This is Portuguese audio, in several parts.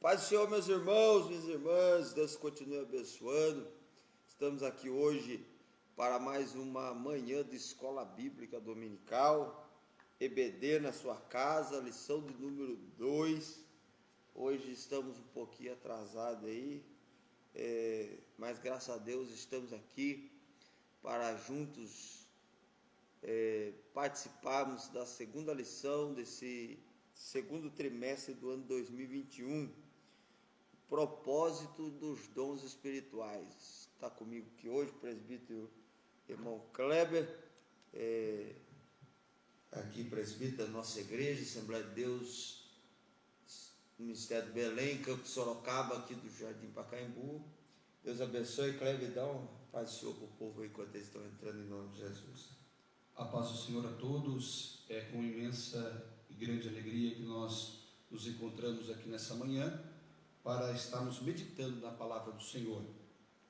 Paz do Senhor, meus irmãos, minhas irmãs, Deus continue abençoando. Estamos aqui hoje para mais uma manhã de escola bíblica dominical, EBD na sua casa, lição de número 2. Hoje estamos um pouquinho atrasados aí, mas graças a Deus estamos aqui para juntos participarmos da segunda lição desse segundo trimestre do ano 2021. Propósito dos dons espirituais. Está comigo aqui hoje o presbítero irmão Kleber, aqui presbítero da nossa igreja, Assembleia de Deus, Ministério de Belém, Campo de Sorocaba, aqui do Jardim Pacaembu. Deus abençoe, Kleber, dá uma paz do Senhor para o povo aí, enquanto eles estão entrando em nome de Jesus. A paz do Senhor a todos. É com imensa e grande alegria que nós nos encontramos aqui nessa manhã para estarmos meditando na palavra do Senhor,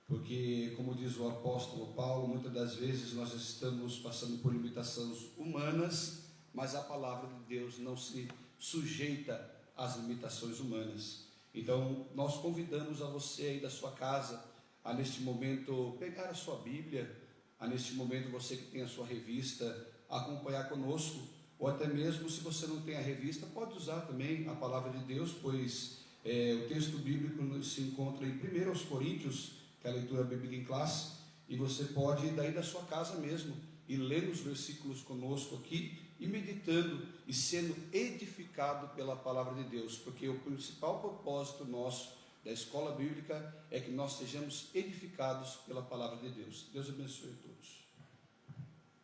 porque, como diz o apóstolo Paulo, muitas das vezes nós estamos passando por limitações humanas, mas a palavra de Deus não se sujeita às limitações humanas. Então nós convidamos a você aí da sua casa a neste momento pegar a sua Bíblia, a neste momento você que tem a sua revista, acompanhar conosco, ou até mesmo se você não tem a revista, pode usar também a palavra de Deus, pois o texto bíblico se encontra em 1 Coríntios, que é a leitura bíblica em classe, e você pode ir daí da sua casa mesmo, e lendo os versículos conosco aqui, e meditando, e sendo edificado pela palavra de Deus, porque o principal propósito nosso da escola bíblica é que nós sejamos edificados pela palavra de Deus. Deus abençoe a todos.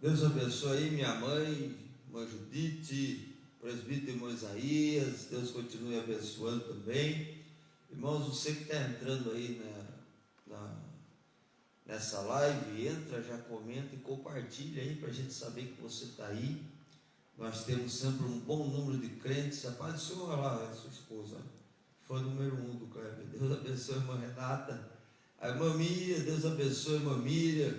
Deus abençoe aí minha mãe, irmã Judite, presbítero irmão Isaías. Deus continue abençoando também. Irmãos, você que está entrando aí nessa live, entra, já comenta e compartilha aí para a gente saber que você está aí. Nós temos sempre um bom número de crentes. A paz do Senhor, olha lá, a sua esposa, fã número 1 do Kleber. Deus abençoe a irmã Renata, a irmã Miriam. Deus abençoe a irmã Miriam,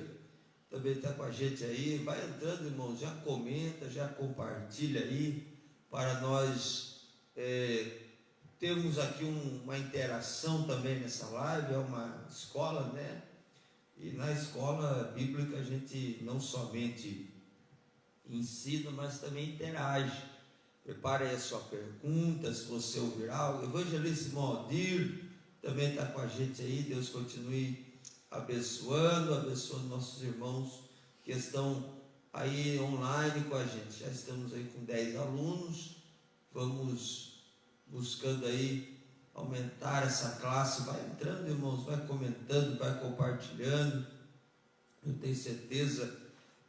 também está com a gente aí. Vai entrando, irmãos, já comenta, já compartilha aí, para nós termos aqui uma interação também nessa live. É uma escola, né? E na escola bíblica a gente não somente ensina, mas também interage. Prepare aí a sua pergunta, se você ouvir algo. Evangelista irmão Aldir também está com a gente aí. Deus continue abençoando nossos irmãos que estão aí online com a gente. Já estamos aí com 10 alunos, vamos buscando aí aumentar essa classe. Vai entrando, irmãos, vai comentando, vai compartilhando. Eu tenho certeza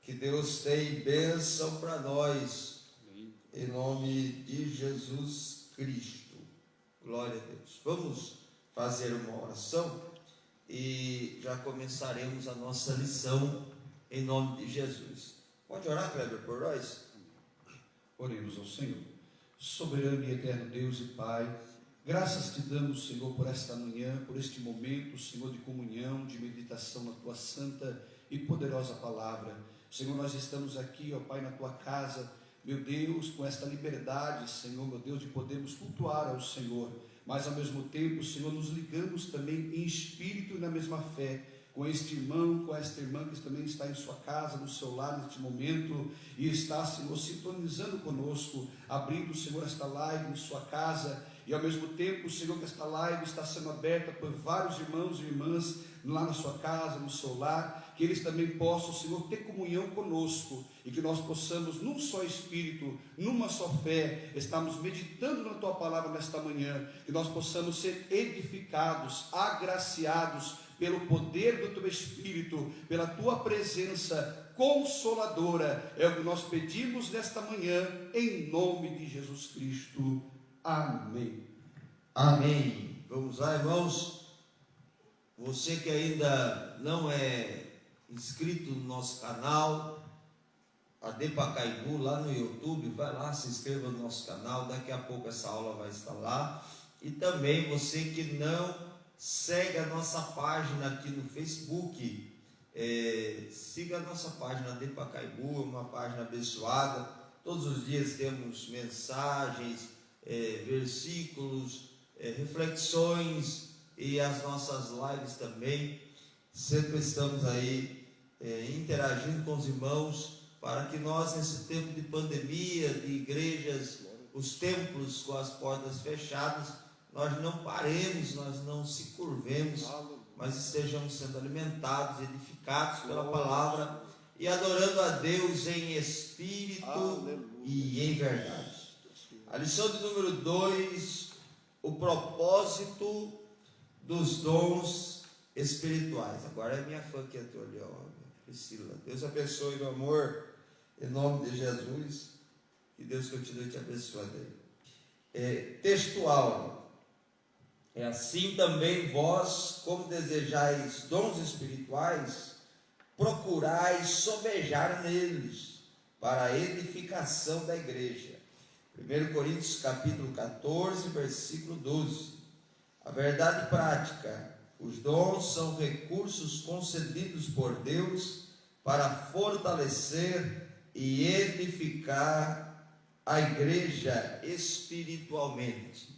que Deus tem bênção para nós, em nome de Jesus Cristo. Glória a Deus. Vamos fazer uma oração e já começaremos a nossa lição em nome de Jesus. Pode orar, Kleber, por nós? Oremos ao Senhor. Soberano e eterno Deus e Pai, graças te damos, Senhor, por esta manhã, por este momento, Senhor, de comunhão, de meditação na tua santa e poderosa palavra. Senhor, nós estamos aqui, ó Pai, na tua casa, meu Deus, com esta liberdade, Senhor, meu Deus, de podermos cultuar ao Senhor, mas ao mesmo tempo, Senhor, nos ligamos também em espírito e na mesma fé, com este irmão, com esta irmã que também está em sua casa, no seu lar neste momento, e está, Senhor, sintonizando conosco, abrindo, Senhor, esta live em sua casa, e ao mesmo tempo, Senhor, que esta live está sendo aberta por vários irmãos e irmãs lá na sua casa, no seu lar, que eles também possam, Senhor, ter comunhão conosco, e que nós possamos, num só espírito, numa só fé, estarmos meditando na tua palavra nesta manhã, que nós possamos ser edificados, agraciados pelo poder do teu Espírito, pela tua presença consoladora. É o que nós pedimos nesta manhã, em nome de Jesus Cristo. Amém. Amém. Vamos lá, irmãos. Você que ainda não é inscrito no nosso canal, AD Pacaembu, lá no YouTube, vai lá, se inscreva no nosso canal. Daqui a pouco essa aula vai estar lá. E também você que não segue a nossa página aqui no Facebook, siga a nossa página AD Pacaembu, uma página abençoada. Todos os dias temos mensagens, versículos, reflexões e as nossas lives também. Sempre estamos aí interagindo com os irmãos para que nós, nesse tempo de pandemia, de igrejas, os templos com as portas fechadas, nós não paremos, nós não se curvemos, mas estejamos sendo alimentados, edificados pela palavra e adorando a Deus em espírito e em verdade. A lição de número 2, o propósito dos dons espirituais. Agora é minha fã que entrou ali, Priscila. Deus abençoe, meu amor, em nome de Jesus, que Deus continue te abençoando aí. Textual. Assim também vós, como desejais dons espirituais, procurai sobejar neles, para a edificação da igreja. 1 Coríntios capítulo 14, versículo 12. A verdade prática: os dons são recursos concedidos por Deus para fortalecer e edificar a igreja espiritualmente.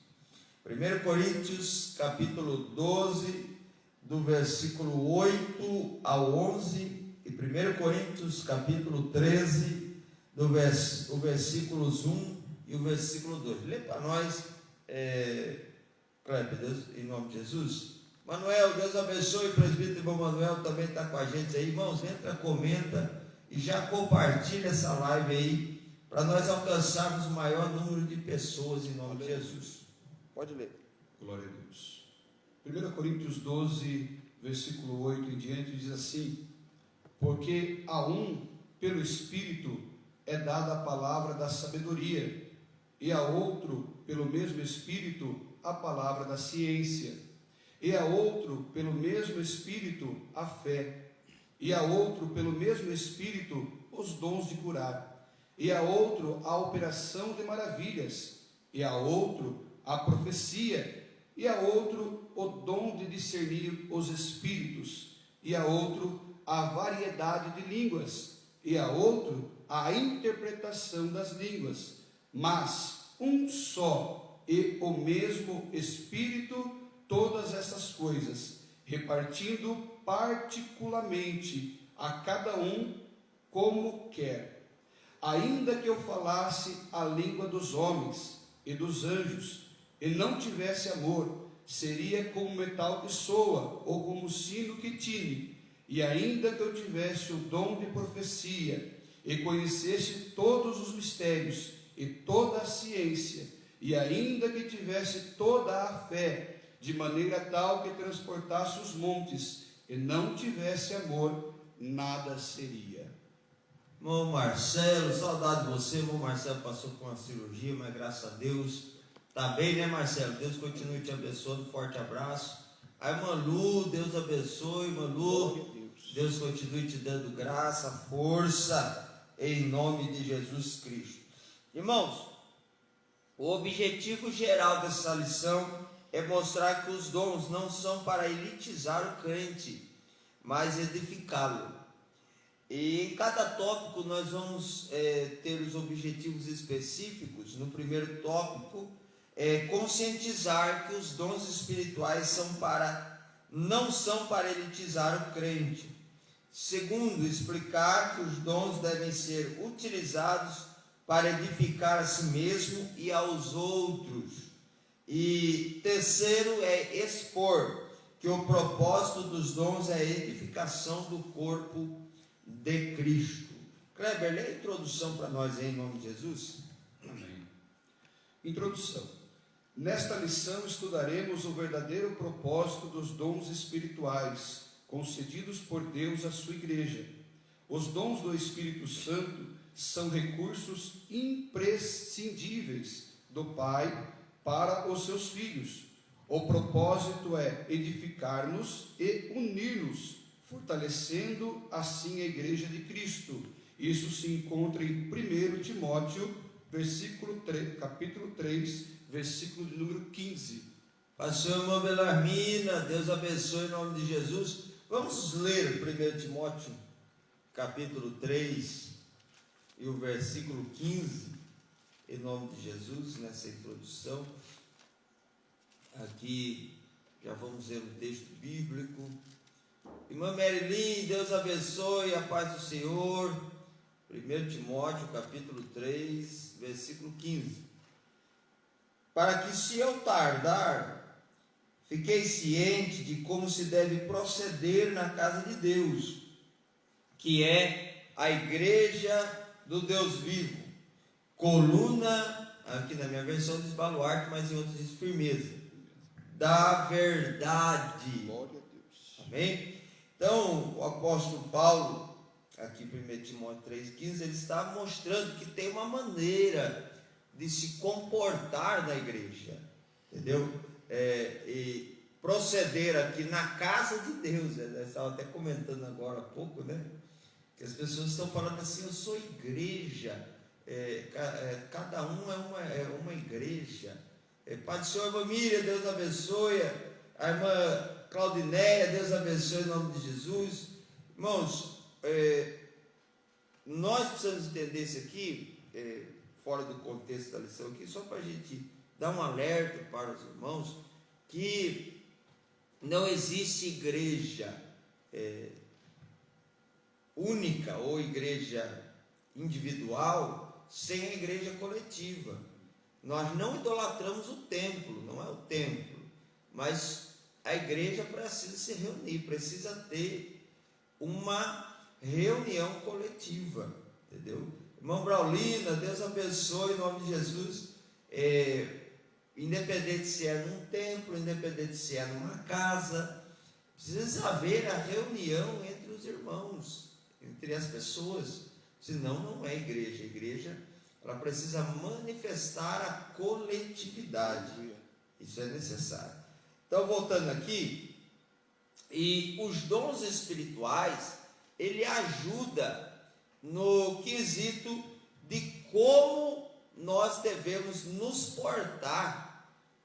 1 Coríntios capítulo 12, do versículo 8 ao 11, e 1 Coríntios capítulo 13, o versículos 1 e o versículo 2. Lê para nós, Cleber, Deus, em nome de Jesus. Manuel, Deus abençoe, o presbítero irmão Manuel também está com a gente aí. Irmãos, entra, comenta e já compartilha essa live aí, para nós alcançarmos o maior número de pessoas em nome de Jesus. Pode ler. Glória a Deus. 1 Coríntios 12, versículo 8 em diante, diz assim: porque a um, pelo Espírito, é dada a palavra da sabedoria, e a outro, pelo mesmo Espírito, a palavra da ciência, e a outro, pelo mesmo Espírito, a fé, e a outro, pelo mesmo Espírito, os dons de curar, e a outro, a operação de maravilhas, e a outro, a profecia, e a outro, o dom de discernir os espíritos, e a outro, a variedade de línguas, e a outro, a interpretação das línguas. Mas um só e o mesmo Espírito todas essas coisas, repartindo particularmente a cada um como quer. Ainda que eu falasse a língua dos homens e dos anjos, e não tivesse amor, seria como metal que soa, ou como sino que tine. E ainda que eu tivesse o dom de profecia, e conhecesse todos os mistérios, e toda a ciência, e ainda que tivesse toda a fé, de maneira tal que transportasse os montes, e não tivesse amor, nada seria. Irmão Marcelo, saudade de você. Irmão Marcelo passou por uma cirurgia, mas graças a Deus está bem, né, Marcelo? Deus continue te abençoando, forte abraço. A irmã Lu, Deus abençoe, irmã Lu, Deus continue te dando graça, força, em nome de Jesus Cristo. Irmãos, o objetivo geral dessa lição é mostrar que os dons não são para elitizar o crente, mas edificá-lo. E em cada tópico nós vamos ter os objetivos específicos. No primeiro tópico, conscientizar que os dons espirituais não são para elitizar o crente. Segundo, explicar que os dons devem ser utilizados para edificar a si mesmo e aos outros. E terceiro, expor que o propósito dos dons é a edificação do corpo de Cristo. Kleber, lê a introdução para nós aí, em nome de Jesus. Amém. Introdução. Nesta lição estudaremos o verdadeiro propósito dos dons espirituais concedidos por Deus à sua igreja. Os dons do Espírito Santo são recursos imprescindíveis do Pai para os seus filhos. O propósito é edificar-nos e unir-nos, fortalecendo assim a igreja de Cristo. Isso se encontra em 1 Timóteo, capítulo 3, versículo de número 15. Pastor irmão Belarmina, Deus abençoe em nome de Jesus. Vamos ler 1 Timóteo, capítulo 3 e o versículo 15, em nome de Jesus, nessa introdução. aqui, já vamos ler um texto bíblico. Irmã Merilyn, Deus abençoe, a paz do Senhor. 1 Timóteo, capítulo 3, versículo 15. Para que, se eu tardar, fiquei ciente de como se deve proceder na casa de Deus, que é a igreja do Deus vivo, coluna, aqui na minha versão diz baluarte, mas em outras diz firmeza, da verdade. Glória a Deus. Amém? Então, o apóstolo Paulo, aqui em 1 Timóteo 3,15, ele está mostrando que tem uma maneira de se comportar na igreja, entendeu? E proceder aqui na casa de Deus. Eu estava até comentando agora há pouco, né? Que as pessoas estão falando assim: eu sou igreja. Cada um é uma igreja. Pai do Senhor, irmã Miriam, Deus abençoe. A irmã Claudinéia, Deus abençoe em nome de Jesus. Irmãos, nós precisamos entender isso aqui, fora do contexto da lição aqui, só para a gente dar um alerta para os irmãos, que não existe igreja única ou igreja individual sem a igreja coletiva. Nós não idolatramos o templo, não é o templo, mas a igreja precisa se reunir, precisa ter uma reunião coletiva, entendeu? Irmão Braulina, Deus abençoe em nome de Jesus. Independente se é num templo, independente se é numa casa, precisa haver a reunião entre os irmãos, entre as pessoas, senão não é igreja. A igreja, ela precisa manifestar a coletividade, isso é necessário. Então, voltando aqui, e os dons espirituais, ele ajuda no quesito de como nós devemos nos portar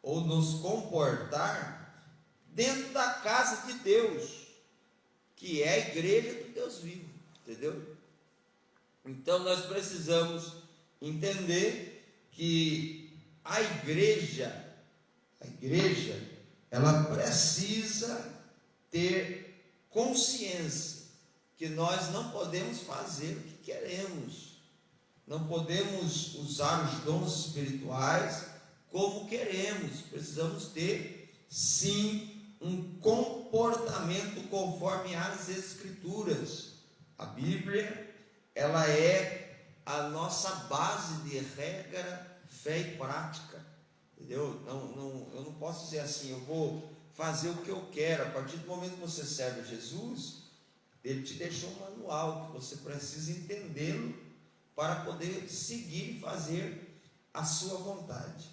ou nos comportar dentro da casa de Deus, que é a igreja do Deus vivo, entendeu? Então nós precisamos entender que a igreja, ela precisa ter consciência que nós não podemos fazer o que queremos, não podemos usar os dons espirituais como queremos, precisamos ter sim um comportamento conforme as Escrituras. A Bíblia, ela é a nossa base de regra, fé e prática, entendeu? Eu não posso dizer assim: eu vou fazer o que eu quero. A partir do momento que você serve a Jesus, ele te deixou um manual que você precisa entendê-lo para poder seguir e fazer a sua vontade.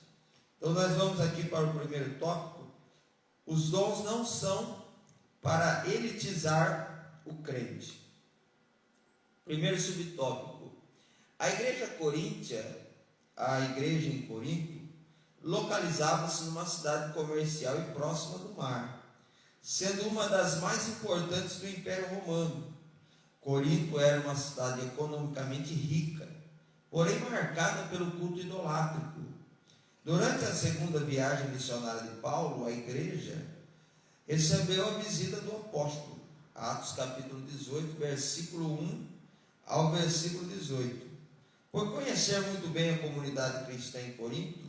Então nós vamos aqui para o primeiro tópico. Os dons não são para elitizar o crente. Primeiro subtópico: a igreja coríntia, a igreja em Corinto, localizava-se numa cidade comercial e próxima do mar, sendo uma das mais importantes do Império Romano. Corinto era uma cidade economicamente rica, porém marcada pelo culto idolátrico. Durante a segunda viagem missionária de Paulo, a igreja recebeu a visita do apóstolo, Atos capítulo 18, versículo 1 ao versículo 18. Por conhecer muito bem a comunidade cristã em Corinto,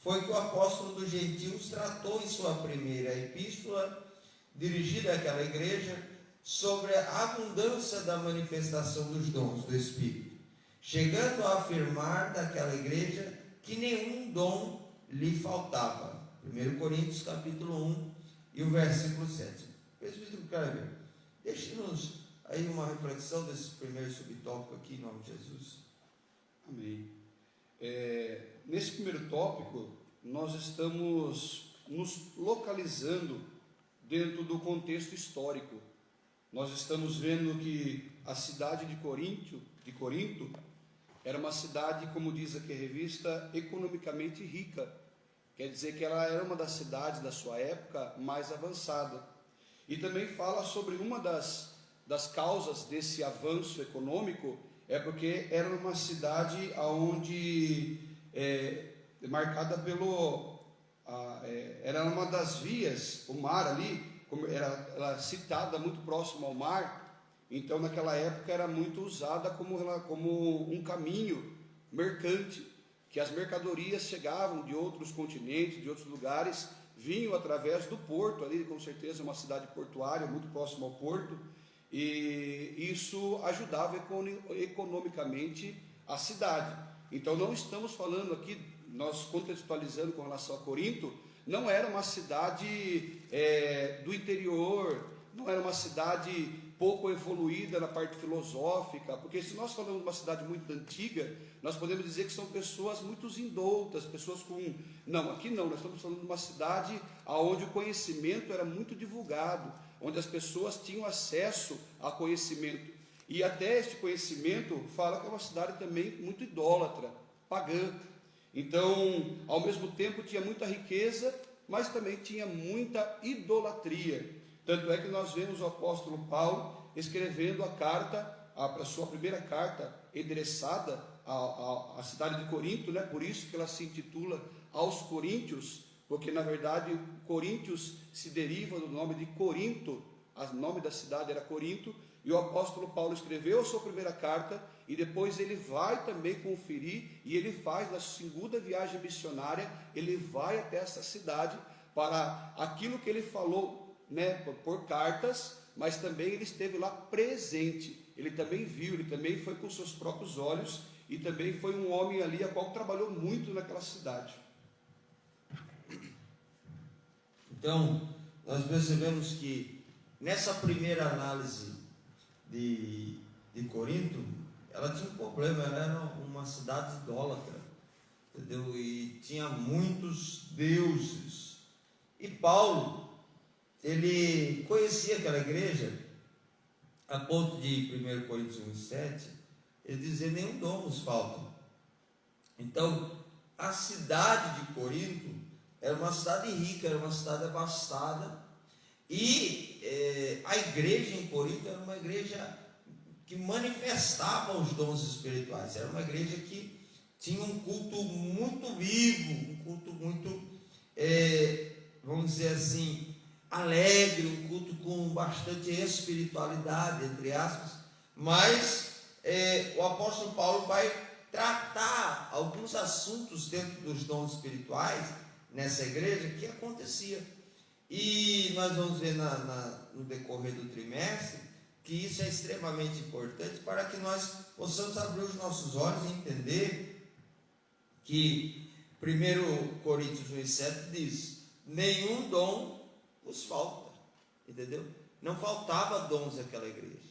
foi que o apóstolo dos gentios tratou em sua primeira epístola, dirigida àquela igreja, sobre a abundância da manifestação dos dons do Espírito, chegando a afirmar daquela igreja que nenhum dom lhe faltava. 1 Coríntios capítulo 1 e o versículo 7. Presbítero Kleber, deixe-nos aí uma reflexão desse primeiro subtópico aqui, em nome de Jesus. Amém. Nesse primeiro tópico, nós estamos nos localizando dentro do contexto histórico. Nós estamos vendo que a cidade de Corinto era uma cidade, como diz aqui a revista, economicamente rica. Quer dizer que ela era uma das cidades da sua época mais avançada. E também fala sobre uma das causas desse avanço econômico, é porque era uma cidade onde marcada era uma das vias, o mar ali, era citada muito próximo ao mar, então naquela época era muito usada como um caminho mercante, que as mercadorias chegavam de outros continentes, de outros lugares, vinham através do porto, ali com certeza uma cidade portuária, muito próximo ao porto, e isso ajudava economicamente a cidade. Então não estamos falando aqui, nós contextualizando com relação a Corinto, não era uma cidade do interior, não era uma cidade pouco evoluída na parte filosófica, porque se nós falamos de uma cidade muito antiga, nós podemos dizer que são pessoas muito indoutas, pessoas com... Não, aqui não, nós estamos falando de uma cidade onde o conhecimento era muito divulgado, onde as pessoas tinham acesso a conhecimento, e até este conhecimento fala que é uma cidade também muito idólatra, pagã. Então, ao mesmo tempo tinha muita riqueza, mas também tinha muita idolatria. Tanto é que nós vemos o apóstolo Paulo escrevendo a carta, a sua primeira carta endereçada à cidade de Corinto, né? Por isso que ela se intitula aos Coríntios, porque na verdade Coríntios se deriva do nome de Corinto, o nome da cidade era Corinto, e o apóstolo Paulo escreveu a sua primeira carta, e depois ele vai também conferir, e ele faz na segunda viagem missionária, ele vai até essa cidade, para aquilo que ele falou, né, por cartas, mas também ele esteve lá presente, ele também viu, ele também foi com seus próprios olhos, e também foi um homem ali, a qual trabalhou muito naquela cidade. Então, nós percebemos que nessa primeira análise de Corinto, ela tinha um problema, ela era uma cidade idólatra, entendeu? E tinha muitos deuses. E Paulo, ele conhecia aquela igreja, a ponto de 1 Coríntios 1,7, ele dizia: nenhum dom nos falta. Então, a cidade de Corinto era uma cidade rica, era uma cidade abastada, e a igreja em Corinto era uma igreja que manifestava os dons espirituais, era uma igreja que tinha um culto muito vivo, um culto muito, vamos dizer assim, alegre, um culto com bastante espiritualidade, entre aspas, mas o apóstolo Paulo vai tratar alguns assuntos dentro dos dons espirituais nessa igreja que acontecia, e nós vamos ver no decorrer do trimestre que isso é extremamente importante para que nós possamos abrir os nossos olhos e entender que 1 Coríntios 1,7 diz: nenhum dom nos falta, entendeu? Não faltava dons àquela igreja,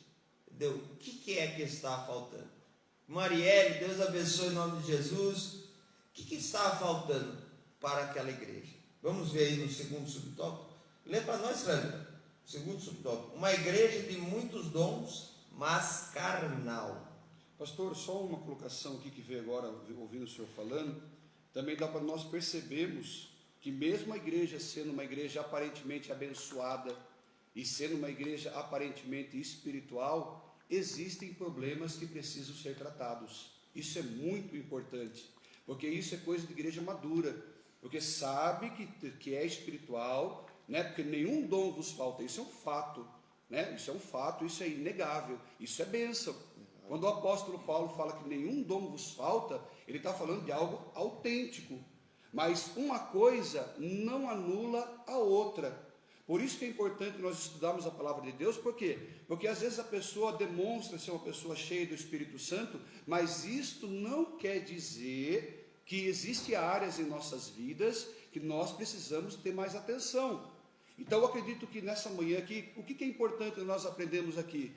entendeu? O que é que está faltando? Marielle, Deus abençoe em nome de Jesus. O que estava faltando para aquela igreja? Vamos ver aí no segundo subtópico. Lê para nós, Cleber. Segundo subtópico: uma igreja de muitos dons, mas carnal. Pastor, só uma colocação aqui que veio agora, ouvindo o senhor falando, também dá para nós percebermos que mesmo a igreja sendo uma igreja aparentemente abençoada e sendo uma igreja aparentemente espiritual, existem problemas que precisam ser tratados. Isso é muito importante, porque isso é coisa de igreja madura, porque sabe que é espiritual, né? Porque nenhum dom vos falta, isso é um fato, né? Isso é um fato, isso é inegável, isso é bênção. Quando o apóstolo Paulo fala que nenhum dom vos falta, ele está falando de algo autêntico, mas uma coisa não anula a outra. Por isso que é importante nós estudarmos a palavra de Deus. Por quê? Porque às vezes a pessoa demonstra ser uma pessoa cheia do Espírito Santo, mas isto não quer dizer que existem áreas em nossas vidas que nós precisamos ter mais atenção. Então eu acredito que nessa manhã aqui, o que é importante nós aprendemos aqui?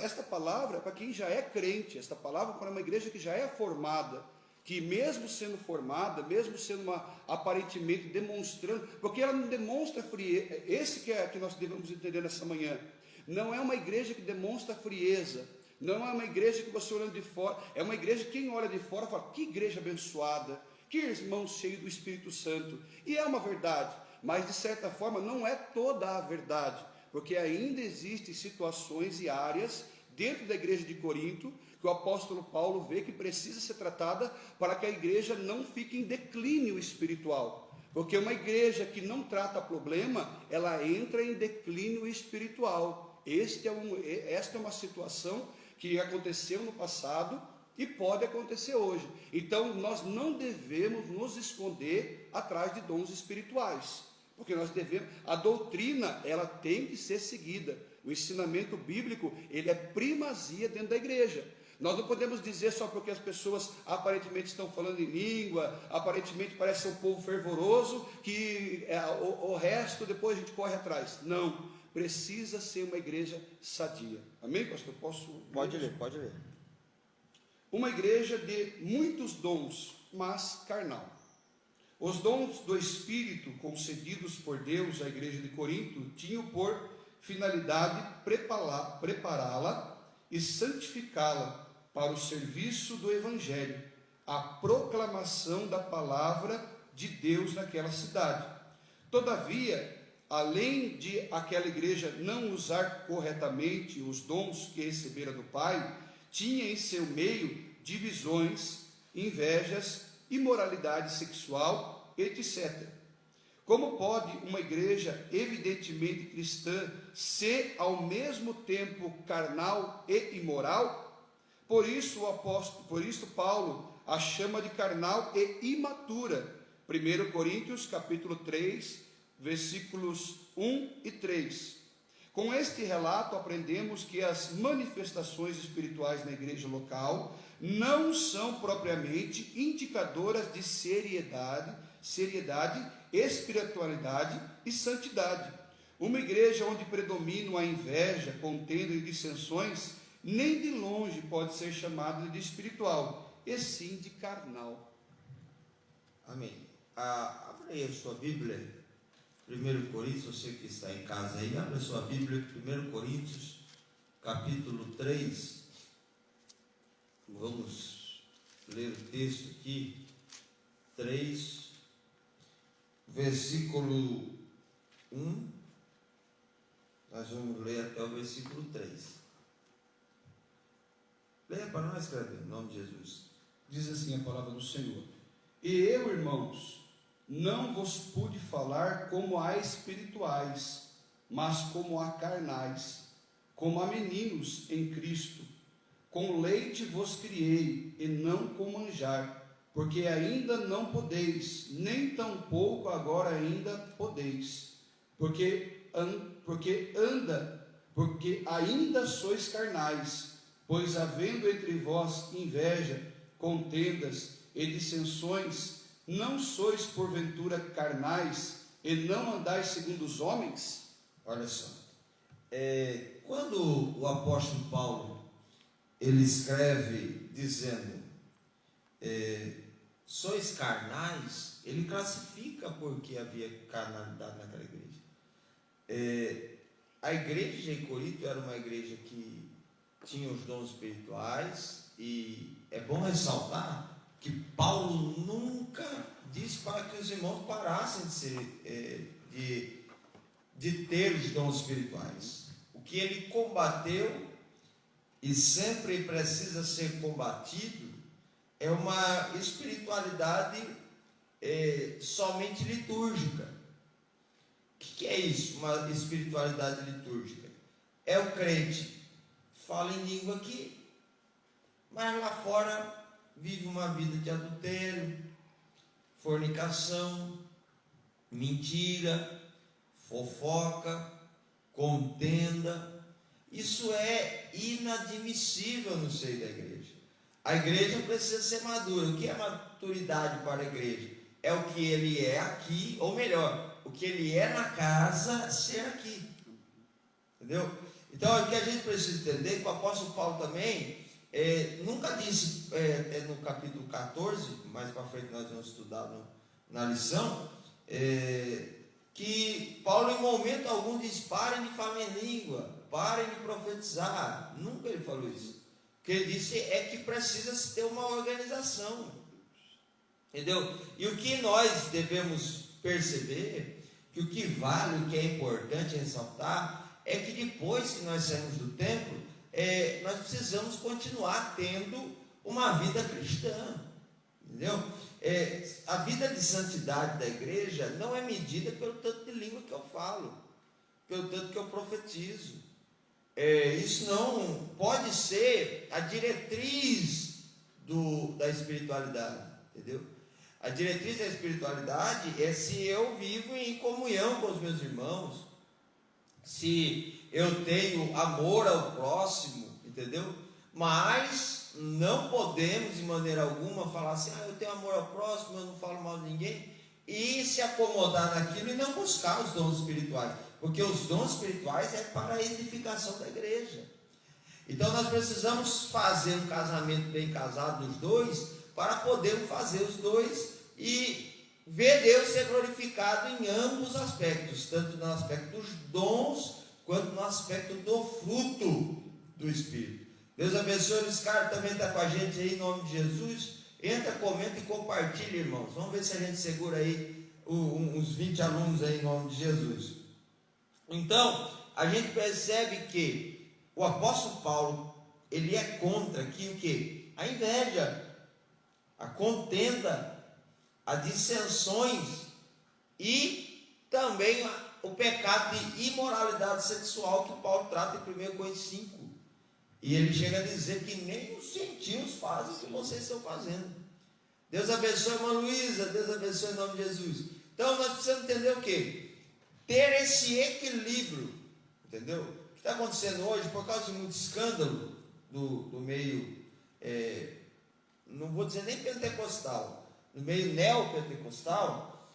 Esta palavra é para quem já é crente, esta palavra é para uma igreja que já é formada, que mesmo sendo formada, mesmo sendo aparentemente demonstrando, porque ela não demonstra frieza, esse que nós devemos entender nessa manhã, não é uma igreja que demonstra frieza, não é uma igreja que você olhando de fora, é uma igreja que quem olha de fora fala: que igreja abençoada, que irmão cheio do Espírito Santo, e é uma verdade, mas de certa forma não é toda a verdade, porque ainda existem situações e áreas dentro da igreja de Corinto que o apóstolo Paulo vê que precisa ser tratada para que a igreja não fique em declínio espiritual. Porque uma igreja que não trata problema, ela entra em declínio espiritual. Esta é uma situação que aconteceu no passado e pode acontecer hoje. Então, nós não devemos nos esconder atrás de dons espirituais, porque nós devemos, a doutrina, ela tem que ser seguida. O ensinamento bíblico, ele é primazia dentro da igreja. Nós não podemos dizer só porque as pessoas aparentemente estão falando em língua, aparentemente parece ser um povo fervoroso, que o resto depois a gente corre atrás. Não, precisa ser uma igreja sadia. Amém, pastor? Pode ler, pode ler. Uma igreja de muitos dons, mas carnal. Os dons do Espírito concedidos por Deus à igreja de Corinto tinham por finalidade prepará-la e santificá-la para o serviço do Evangelho, a proclamação da palavra de Deus naquela cidade. Todavia, além de aquela igreja não usar corretamente os dons que recebera do Pai, tinha em seu meio divisões, invejas, imoralidade sexual, etc. Como pode uma igreja evidentemente cristã ser ao mesmo tempo carnal e imoral? Por isso Paulo a chama de carnal e imatura. 1 Coríntios capítulo 3, versículos 1 e 3. Com este relato aprendemos que as manifestações espirituais na igreja local não são propriamente indicadoras de seriedade, espiritualidade e santidade. Uma igreja onde predominam a inveja, contenda e dissensões, nem de longe pode ser chamada de espiritual, e sim de carnal. Amém. Abra aí a sua Bíblia, 1 Coríntios, você que está em casa aí, abra a sua Bíblia, 1 Coríntios, capítulo 3. Vamos ler o texto aqui, 3, versículo 1, nós vamos ler até o versículo 3. Leia para nós, escrever, em nome de Jesus. Diz assim a palavra do Senhor: E eu, irmãos, não vos pude falar como a espirituais, mas como a carnais, como a meninos em Cristo. Com leite vos criei, e não com manjar, porque ainda não podeis, nem tampouco agora ainda podeis, porque ainda sois carnais, pois havendo entre vós inveja, contendas e dissensões, não sois porventura carnais e não andais segundo os homens? Olha só, quando o apóstolo Paulo ele escreve dizendo sois carnais, ele classifica porque havia carnalidade naquela igreja. A igreja em Corinto era uma igreja que tinha os dons espirituais, e é bom ressaltar que Paulo nunca disse para que os irmãos parassem de ter os dons espirituais. O que ele combateu e sempre precisa ser combatido é uma espiritualidade somente litúrgica. O que é isso, uma espiritualidade litúrgica? É o crente fala em língua aqui, mas lá fora vive uma vida de adultério, fornicação, mentira, fofoca, contenda. Isso é inadmissível no seio da igreja. A igreja precisa ser madura. O que é maturidade para a igreja? É o que ele é aqui, ou melhor, o que ele é na casa, ser aqui. Entendeu? Então, o que a gente precisa entender, que o apóstolo Paulo também nunca disse, no capítulo 14, mais para frente nós vamos estudar na lição, que Paulo em momento algum diz: parem de falar em língua, parem de profetizar. Nunca ele falou isso. O que ele disse é que precisa se ter uma organização. Entendeu? E o que nós devemos perceber, que o que vale, o que é importante ressaltar, é que depois que nós saímos do templo, nós precisamos continuar tendo uma vida cristã. Entendeu? A vida de santidade da igreja não é medida pelo tanto de língua que eu falo, pelo tanto que eu profetizo. Isso não pode ser a diretriz da espiritualidade, entendeu? A diretriz da espiritualidade é se eu vivo em comunhão com os meus irmãos, se eu tenho amor ao próximo, entendeu? Mas não podemos de maneira alguma falar assim, eu tenho amor ao próximo, eu não falo mal de ninguém, e se acomodar naquilo e não buscar os dons espirituais, porque os dons espirituais é para a edificação da igreja. Então nós precisamos fazer um casamento bem casado dos dois, para podermos fazer os dois e ver Deus ser glorificado em ambos os aspectos, tanto no aspecto dos dons, quanto no aspecto do fruto do Espírito. Deus abençoe. O Oscar também está com a gente aí, em nome de Jesus. Entra, comenta e compartilha, irmãos. Vamos ver se a gente segura aí uns 20 alunos aí, em nome de Jesus. Então, a gente percebe que o apóstolo Paulo, ele é contra aqui o quê? A inveja, a contenda, as dissensões e também o pecado de imoralidade sexual que Paulo trata em 1 Coríntios 5. E ele chega a dizer que nem os gentios fazem o que vocês estão fazendo. Deus abençoe a irmã Luísa, Deus abençoe em nome de Jesus. Então nós precisamos entender o quê? Ter esse equilíbrio, entendeu? O que está acontecendo hoje, por causa de muito escândalo do meio, não vou dizer nem pentecostal, no meio neopentecostal,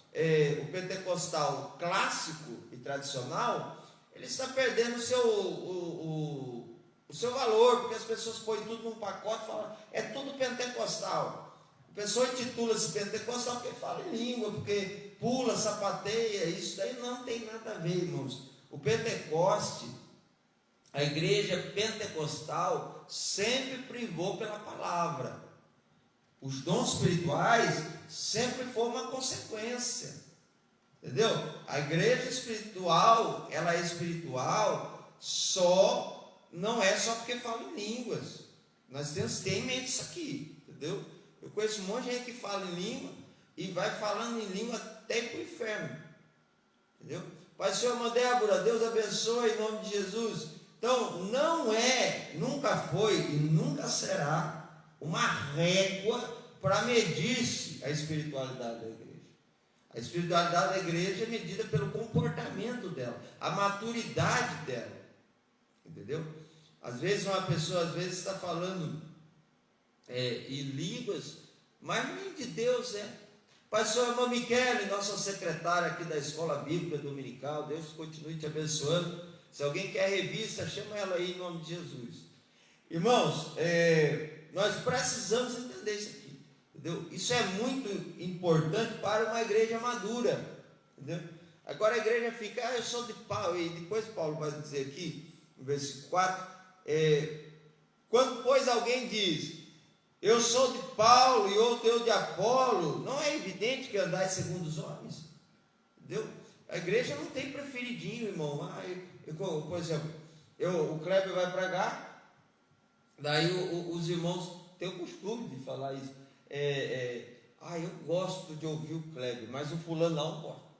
o pentecostal clássico e tradicional, ele está perdendo o seu valor, porque as pessoas põem tudo num pacote e falam, é tudo pentecostal. A pessoa intitula-se pentecostal porque fala em língua, porque pula, sapateia, isso daí não tem nada a ver, irmãos. O Pentecoste, a igreja pentecostal sempre privou pela palavra. Os dons espirituais sempre foram uma consequência, entendeu? A igreja espiritual, ela é espiritual não é só porque fala em línguas. Nós temos que ter em mente isso aqui, entendeu? Eu conheço um monte de gente que fala em língua e vai falando em língua até para o inferno, entendeu? Pai, Senhor, irmã Débora, Deus abençoe em nome de Jesus. Então, não é, nunca foi e nunca será uma régua para medir-se a espiritualidade da igreja. A espiritualidade da igreja é medida pelo comportamento dela, a maturidade dela, entendeu? Às vezes uma pessoa está falando em línguas, mas nem de Deus é. Pastor irmã Michele, nossa secretária aqui da Escola Bíblica Dominical, Deus continue te abençoando. Se alguém quer revista, chama ela aí em nome de Jesus. Irmãos, nós precisamos entender isso aqui, entendeu? Isso é muito importante para uma igreja madura, entendeu? Agora a igreja fica, eu sou de Paulo, e depois Paulo vai dizer aqui, no versículo 4, quando pois alguém diz, eu sou de Paulo e outro eu de Apolo, não é evidente que andais segundo os homens, entendeu? A igreja não tem preferidinho, irmão. Por exemplo, o Kleber vai pregar, daí os irmãos têm o costume de falar isso. Eu gosto de ouvir o Kleber, mas o fulano não gosta.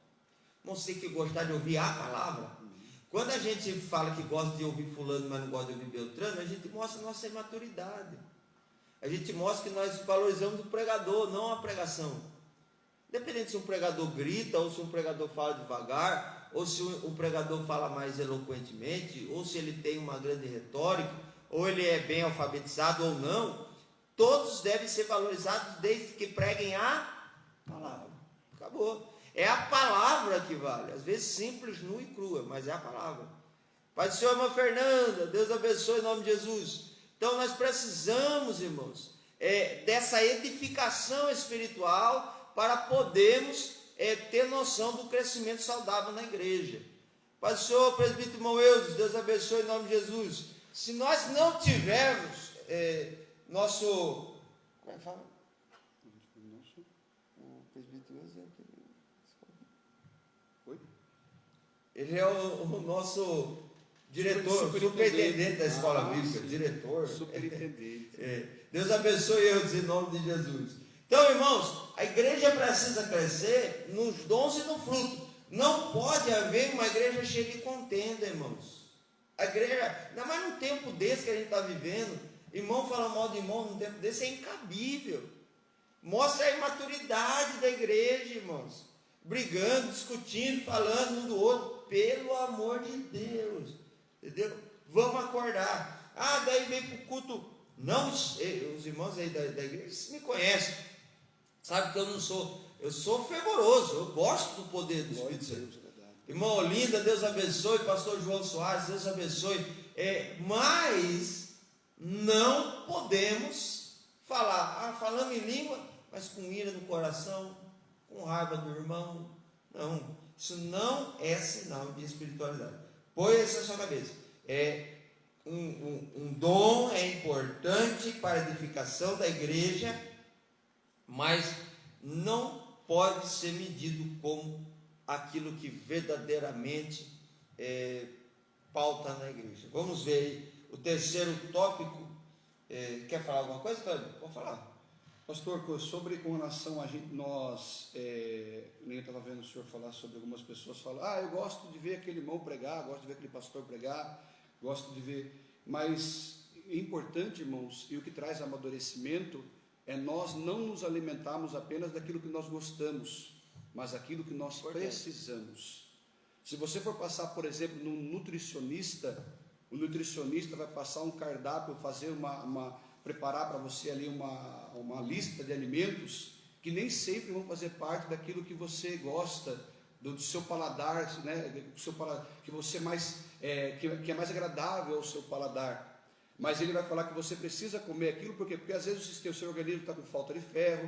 Você tem que gostar de ouvir a palavra. Quando a gente fala que gosta de ouvir fulano, mas não gosta de ouvir Beltrano, a gente mostra a nossa imaturidade. A gente mostra que nós valorizamos o pregador, não a pregação. Independente se um pregador grita, ou se um pregador fala devagar, ou se um pregador fala mais eloquentemente, ou se ele tem uma grande retórica, ou ele é bem alfabetizado ou não, todos devem ser valorizados desde que preguem a palavra. Acabou. É a palavra que vale, às vezes simples, nua e crua, mas é a palavra. Pai do Senhor, irmã Fernanda, Deus abençoe em nome de Jesus. Então nós precisamos, irmãos, dessa edificação espiritual para podermos ter noção do crescimento saudável na igreja. Pai do Senhor, presbítero irmão Eudes, Deus abençoe em nome de Jesus. Se nós não tivermos nosso... Como é que fala? O presbítero Eudes é aquele... Oi? Ele é o nosso... diretor, superintendente da escola bíblica, diretor. Superintendente. Deus abençoe eu em nome de Jesus. Então, irmãos, a igreja precisa crescer nos dons e no fruto. Não pode haver uma igreja cheia de contenda, irmãos. A igreja, ainda mais num tempo desse que a gente está vivendo, irmão fala mal de irmão num tempo desse, é incabível. Mostra a imaturidade da igreja, irmãos. Brigando, discutindo, falando um do outro. Pelo amor de Deus. Entendeu? Vamos acordar. Daí vem para o culto. Não, os irmãos aí da igreja me conhecem. Sabe que eu não sou. Eu sou fervoroso. Eu gosto do poder do Espírito Santo. Irmã Olinda, Deus abençoe. Pastor João Soares, Deus abençoe. Mas não podemos falar. Falando em língua, mas com ira no coração, com raiva do irmão. Não. Isso não é sinal de espiritualidade. Põe isso na sua cabeça. Um dom é importante para a edificação da igreja, mas não pode ser medido como aquilo que verdadeiramente pauta na igreja. Vamos ver aí o terceiro tópico. Quer falar alguma coisa, Cláudio? Pode falar. Pastor, com relação a gente, eu estava vendo o senhor falar sobre algumas pessoas falam, eu gosto de ver aquele irmão pregar, gosto de ver aquele pastor pregar, gosto de ver, mas é importante, irmãos, e o que traz amadurecimento é nós não nos alimentarmos apenas daquilo que nós gostamos, mas aquilo que nós precisamos. Se você for passar, por exemplo, num nutricionista, o nutricionista vai passar um cardápio, fazer preparar para você ali uma lista de alimentos que nem sempre vão fazer parte daquilo que você gosta, do seu paladar, né? Que você que é mais agradável ao seu paladar. Mas ele vai falar que você precisa comer aquilo, porque às vezes o seu organismo está com falta de ferro,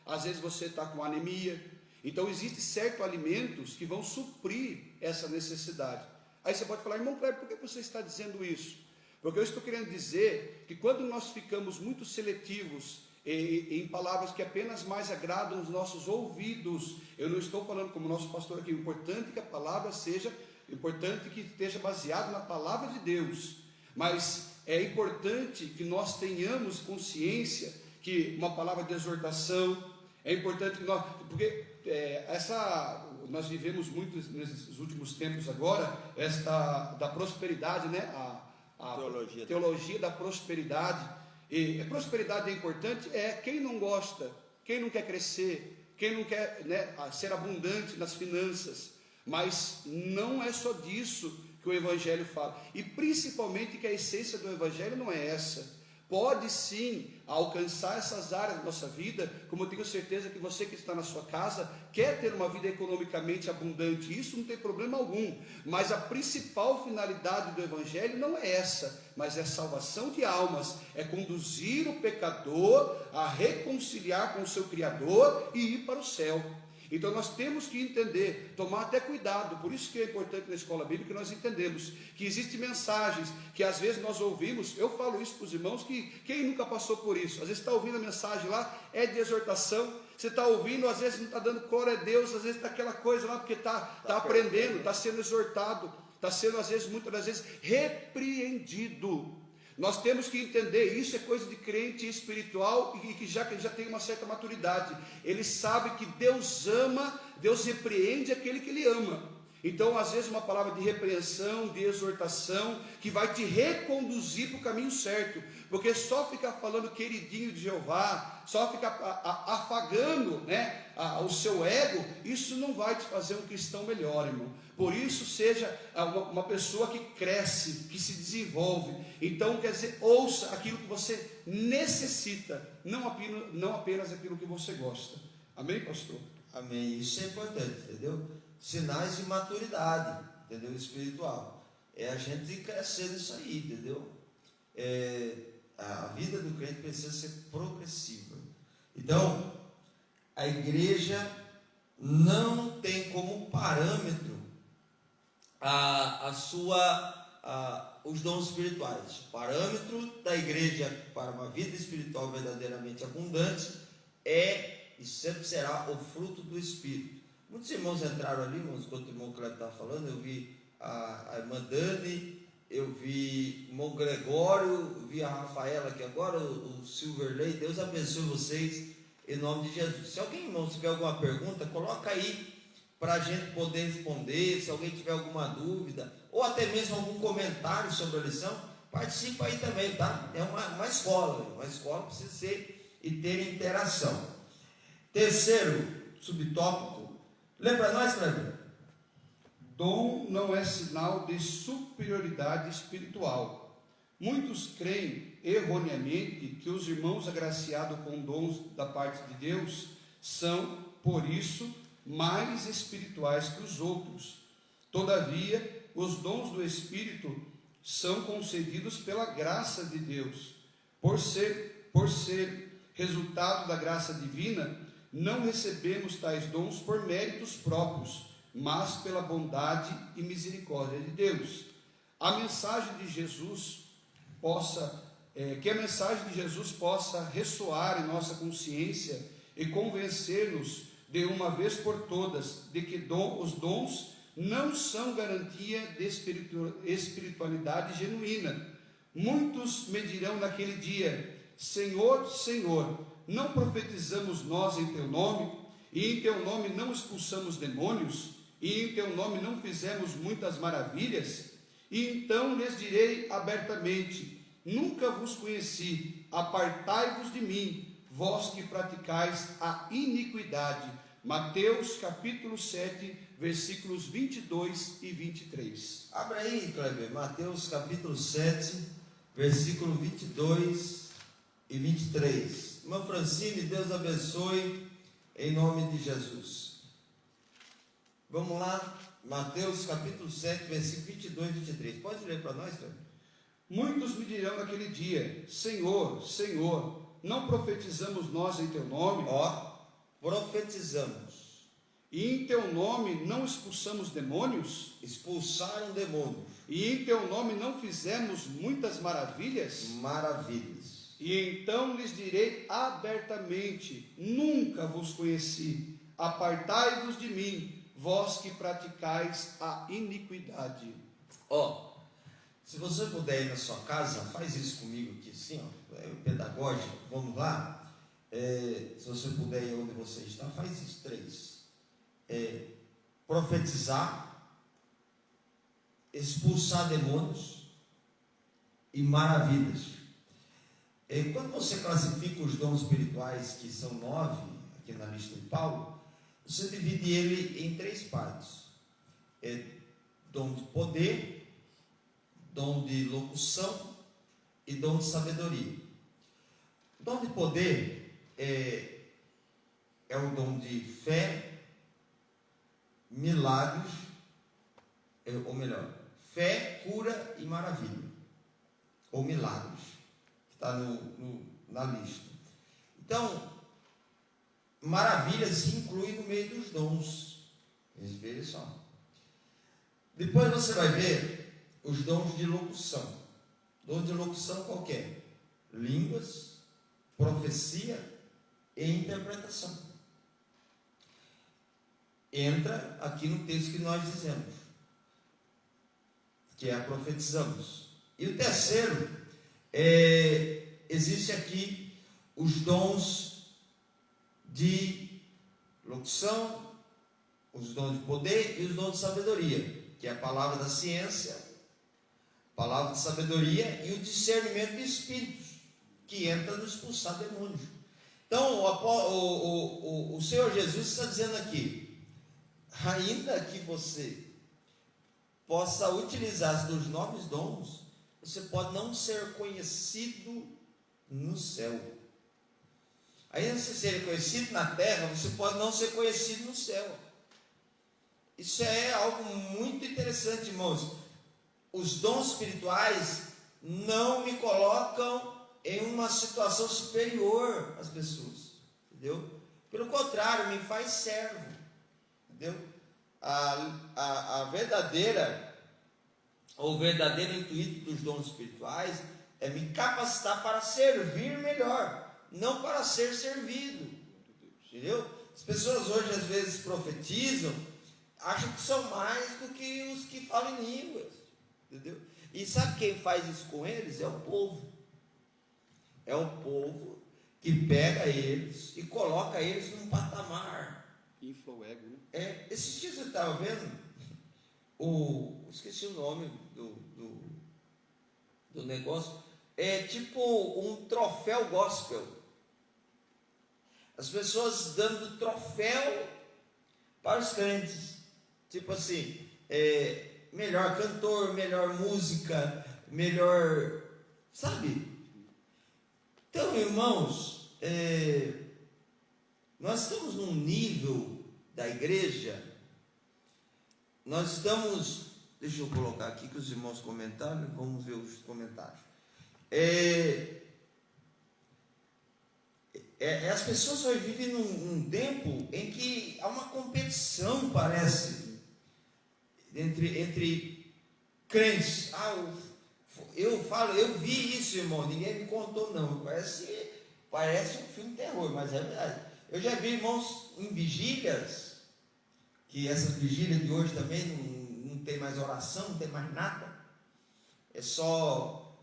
às vezes você está com anemia. Então existem certos alimentos que vão suprir essa necessidade. Aí você pode falar, irmão Cleber, por que você está dizendo isso? Porque eu estou querendo dizer que quando nós ficamos muito seletivos em palavras que apenas mais agradam os nossos ouvidos, eu não estou falando como nosso pastor aqui, o importante é que a palavra seja, importante que esteja baseado na palavra de Deus, mas é importante que nós tenhamos consciência que uma palavra de exortação, é importante que porque nós vivemos muito nesses últimos tempos agora, da prosperidade, né? A teologia da prosperidade. E a prosperidade é importante, quem não gosta, quem não quer crescer, quem não quer, né, ser abundante nas finanças, mas não é só disso que o Evangelho fala, e principalmente que a essência do Evangelho não é essa. Pode sim alcançar essas áreas da nossa vida, como eu tenho certeza que você que está na sua casa quer ter uma vida economicamente abundante, isso não tem problema algum, mas a principal finalidade do Evangelho não é essa, mas é salvação de almas, é conduzir o pecador a reconciliar com o seu Criador e ir para o céu. Então nós temos que entender, tomar até cuidado, por isso que é importante na escola bíblica que nós entendemos que existem mensagens que às vezes nós ouvimos, eu falo isso para os irmãos, que quem nunca passou por isso, às vezes está ouvindo a mensagem lá, é de exortação, você está ouvindo, às vezes não está dando glória a Deus, às vezes está aquela coisa lá, porque está aprendendo, está sendo exortado, está sendo às vezes, muitas das vezes, repreendido. Nós temos que entender, isso é coisa de crente espiritual e que já tem uma certa maturidade. Ele sabe que Deus ama, Deus repreende aquele que Ele ama. Então, às vezes, uma palavra de repreensão, de exortação, que vai te reconduzir para o caminho certo. Porque só ficar falando queridinho de Jeová, só ficar afagando, né, o seu ego, isso não vai te fazer um cristão melhor, irmão. Por isso, seja uma pessoa que cresce, que se desenvolve. Então, quer dizer, ouça aquilo que você necessita, não apenas aquilo que você gosta. Amém, pastor? Amém. Isso é importante, entendeu? Sinais de maturidade, entendeu? Espiritual. É a gente crescer nisso aí, entendeu? A vida do crente precisa ser progressiva. Então, a igreja não tem como parâmetro os dons espirituais. O parâmetro da igreja para uma vida espiritual verdadeiramente abundante e sempre será o fruto do Espírito. Muitos irmãos entraram ali, irmãos, enquanto o irmão Cleber estava falando, eu vi a irmã Dani, eu vi o irmão Gregório, eu vi a Rafaela aqui agora, o Silverley, Deus abençoe vocês. em nome de Jesus. Se alguém, irmão, tiver alguma pergunta, coloca aí para a gente poder responder. Se alguém tiver alguma dúvida, ou até mesmo algum comentário sobre a lição, participa aí também, tá? É uma escola precisa ser e ter interação. Terceiro subtópico, lê para nós, Kleber. Dom não é sinal de superioridade espiritual. Muitos creem erroneamente que os irmãos agraciados com dons da parte de Deus são, por isso, mais espirituais que os outros. Todavia, os dons do Espírito são concedidos pela graça de Deus. Por ser resultado da graça divina, não recebemos tais dons por méritos próprios, mas pela bondade e misericórdia de Deus. A mensagem de Jesus que a mensagem de Jesus possa ressoar em nossa consciência e convencer-nos de uma vez por todas de que os dons não são garantia de espiritualidade genuína. Muitos me dirão naquele dia: Senhor, Senhor, não profetizamos nós em teu nome, e em teu nome não expulsamos demônios, e em teu nome não fizemos muitas maravilhas? E então lhes direi abertamente: nunca vos conheci, apartai-vos de mim, vós que praticais a iniquidade. Mateus capítulo 7, versículos 22 e 23. Abra aí, Kleber, Mateus capítulo 7, versículo 22 e 23. Irmã Francine, Deus abençoe, em nome de Jesus. Vamos lá, Mateus capítulo 7, versículo 22 e 23. Pode ler para nós, Kleber? Muitos me dirão naquele dia: Senhor, Senhor, não profetizamos nós em teu nome? Profetizamos. E em teu nome não expulsamos demônios? Expulsaram demônios. E em teu nome não fizemos muitas maravilhas? Maravilhas. E então lhes direi abertamente: nunca vos conheci, apartai-vos de mim, vós que praticais a iniquidade. Se você puder ir na sua casa, faz isso comigo aqui, assim, pedagógico, vamos lá. Se você puder ir onde você está, faz isso 3. Profetizar, expulsar demônios e maravilhas. Quando você classifica os dons espirituais, que são 9, aqui na lista de Paulo, você divide ele em 3 partes. Dom de poder, dom de locução e dom de sabedoria. O dom de poder é o dom de fé, milagres, ou melhor, fé, cura e maravilha, ou milagres, que está na lista. Então, maravilha se inclui no meio dos dons. Veja só. Depois você vai ver os dons de locução. Dom de locução qualquer: línguas, profecia e interpretação. Entra aqui no texto que nós dizemos, que profetizamos. E o terceiro, existe aqui os dons de locução, os dons de poder e os dons de sabedoria, que é a palavra da ciência, a palavra de sabedoria e o discernimento de espíritos, que entra no expulsar demônios. Então, o Senhor Jesus está dizendo aqui: ainda que você possa utilizar dos 9 dons, você pode não ser conhecido no céu. Ainda que você seja conhecido na terra, você pode não ser conhecido no céu. Isso é algo muito interessante, irmãos. Os dons espirituais não me colocam em uma situação superior às pessoas, entendeu? Pelo contrário, me faz servo, entendeu? A verdadeira, o verdadeiro intuito dos dons espirituais é me capacitar para servir melhor, não para ser servido, entendeu? As pessoas hoje às vezes profetizam, acham que são mais do que os que falam em línguas, entendeu? E sabe quem faz isso com eles? É o povo. É o povo que pega eles e coloca eles num patamar. Infla o ego, né? Esses dias eu estava vendo, esqueci o nome do negócio, é tipo um troféu gospel. As pessoas dando troféu para os crentes, tipo assim, melhor cantor, melhor música, melhor, sabe? Então, irmãos, nós estamos num nível da igreja, nós estamos, deixa eu colocar aqui que os irmãos comentaram, vamos ver os comentários. As pessoas hoje vivem num tempo em que há uma competição, parece, entre crentes. Eu vi isso, irmão, ninguém me contou não, parece um filme de terror, mas é verdade. Eu já vi irmãos em vigílias, que essa vigília de hoje também não tem mais oração, não tem mais nada, é só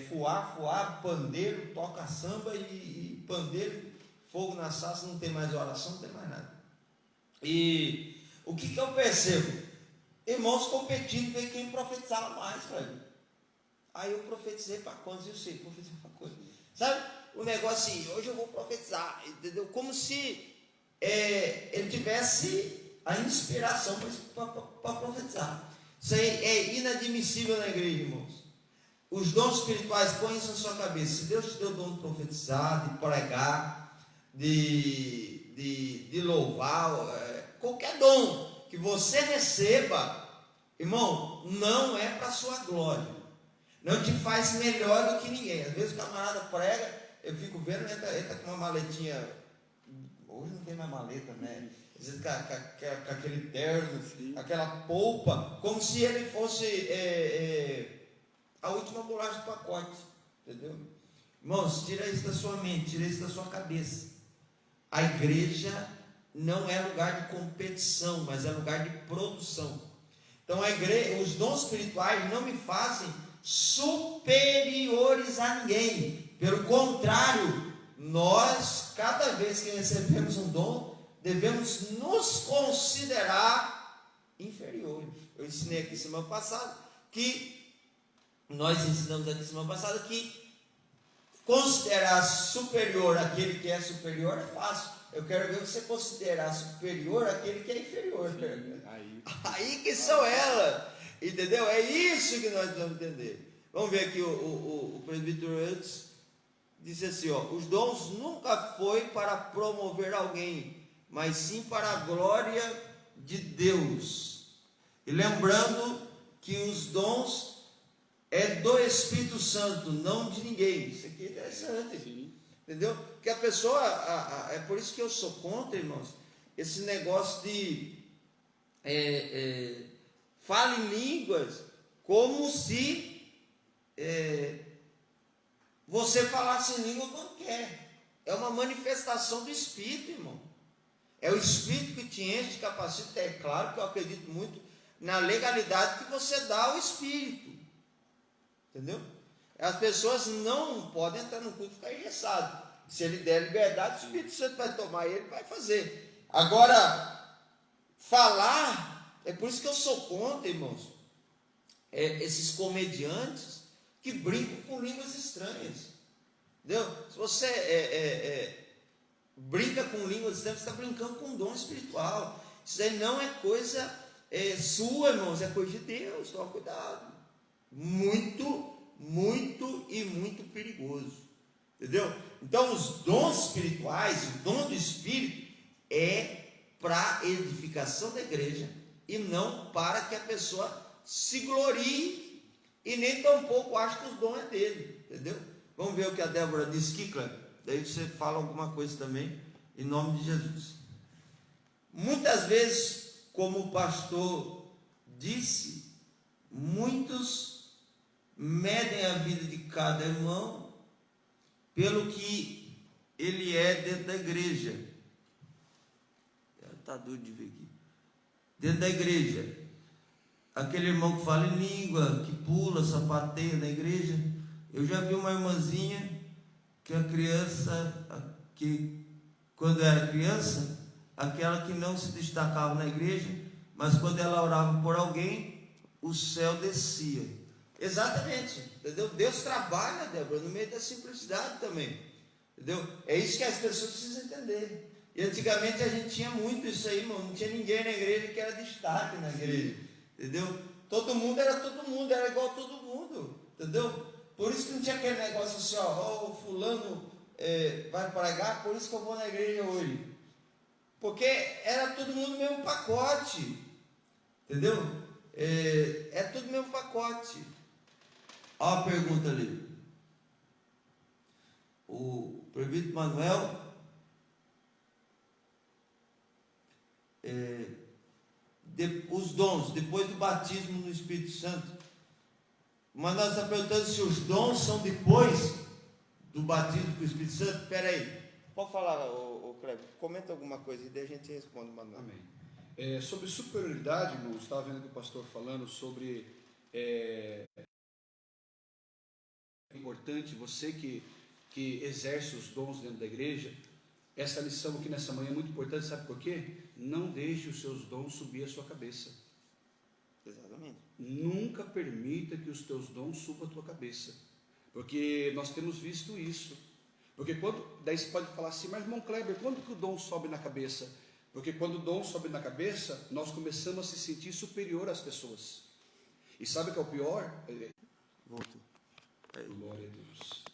fuar, pandeiro, toca samba e pandeiro, fogo na salsa, não tem mais oração, não tem mais nada. E o que eu percebo? Irmãos competindo, ver quem profetizava mais, velho. Aí eu profetizei para quantos? Eu sei, profetizei para quantos. Sabe? O negócio assim, hoje eu vou profetizar, entendeu? Como se ele tivesse a inspiração para profetizar. Isso aí é inadmissível na igreja, irmãos. Os dons espirituais, põem isso na sua cabeça. Se Deus te deu o dom de profetizar, de pregar, de louvar, qualquer dom que você receba, irmão, não é para a sua glória, não te faz melhor do que ninguém. Às vezes o camarada prega, eu fico vendo, ele está com uma maletinha, hoje não tem mais maleta, né? Às vezes com aquele terno, aquela polpa, como se ele fosse a última bolacha do pacote, entendeu? Irmãos, tira isso da sua mente, tira isso da sua cabeça. A igreja não é lugar de competição, mas é lugar de produção. Então os dons espirituais não me fazem superiores a ninguém. Pelo contrário, nós, cada vez que recebemos um dom, devemos nos considerar inferiores. Eu ensinei aqui semana passada nós ensinamos aqui semana passada que considerar superior aquele que é superior é fácil. Eu quero ver você considerar superior aquele que é inferior. Aí que são elas, entendeu? É isso que nós vamos entender. Vamos ver aqui o presbítero antes disse assim, os dons nunca foi para promover alguém, mas sim para a glória de Deus. E lembrando que os dons é do Espírito Santo, não de ninguém. Isso aqui é interessante. Sim. Entendeu? Porque a pessoa, é por isso que eu sou contra, irmãos, esse negócio de fala em línguas, como se você falasse em língua quando quer. É uma manifestação do Espírito, irmão. É o Espírito que te enche, te capacita. É claro que eu acredito muito na legalidade que você dá ao Espírito. Entendeu? As pessoas não podem entrar no culto e ficar engessado. Se ele der liberdade, o Espírito Santo vai tomar ele e vai fazer. Agora, falar, é por isso que eu sou contra, irmãos, esses comediantes que brincam com línguas estranhas. Entendeu? Se você brinca com línguas estranhas, você está brincando com um dom espiritual. Isso aí não é coisa sua, irmãos, é coisa de Deus. Toma cuidado. Muito, muito e muito perigoso. Entendeu? Então, os dons espirituais, o dom do Espírito é para a edificação da igreja e não para que a pessoa se glorie e nem tampouco ache que os dons é dele. Entendeu? Vamos ver o que a Débora disse, Kikla. Daí você fala alguma coisa também, em nome de Jesus. Muitas vezes, como o pastor disse, muitos medem a vida de cada irmão pelo que ele é dentro da igreja. Está doido de ver aqui. Dentro da igreja, aquele irmão que fala em língua, que pula, sapateia na igreja. Eu já vi uma irmãzinha que a criança, que quando era criança, aquela que não se destacava na igreja, mas quando ela orava por alguém, o céu descia. Exatamente, entendeu? Deus trabalha, Débora, no meio da simplicidade também, entendeu? É isso que as pessoas precisam entender. E antigamente a gente tinha muito isso aí, irmão. Não tinha ninguém na igreja que era destaque na igreja, entendeu? Todo mundo, era igual a todo mundo, entendeu? Por isso que não tinha aquele negócio assim, ó, o fulano vai pregar, por isso que eu vou na igreja hoje. Porque era todo mundo no mesmo pacote, entendeu? É tudo no mesmo pacote. Olha a pergunta ali. O presbítero Manuel os dons, depois do batismo no Espírito Santo. Mas nós estamos perguntando se os dons são depois do batismo com o Espírito Santo. Espera aí. Pode falar, o Cleber. Comenta alguma coisa e daí a gente responde, Manuel. Amém. Sobre superioridade, irmão, estava vendo que o pastor falando sobre é importante você que exerce os dons dentro da igreja. Essa lição aqui nessa manhã é muito importante, sabe por quê? Não deixe os seus dons subir a sua cabeça. Exatamente. Nunca permita que os teus dons subam a tua cabeça, porque nós temos visto isso. Porque daí você pode falar assim, mas irmão Kleber, quando que o dom sobe na cabeça? Porque quando o dom sobe na cabeça, nós começamos a se sentir superior às pessoas. E sabe o que é o pior? Voltou. Glória a Deus.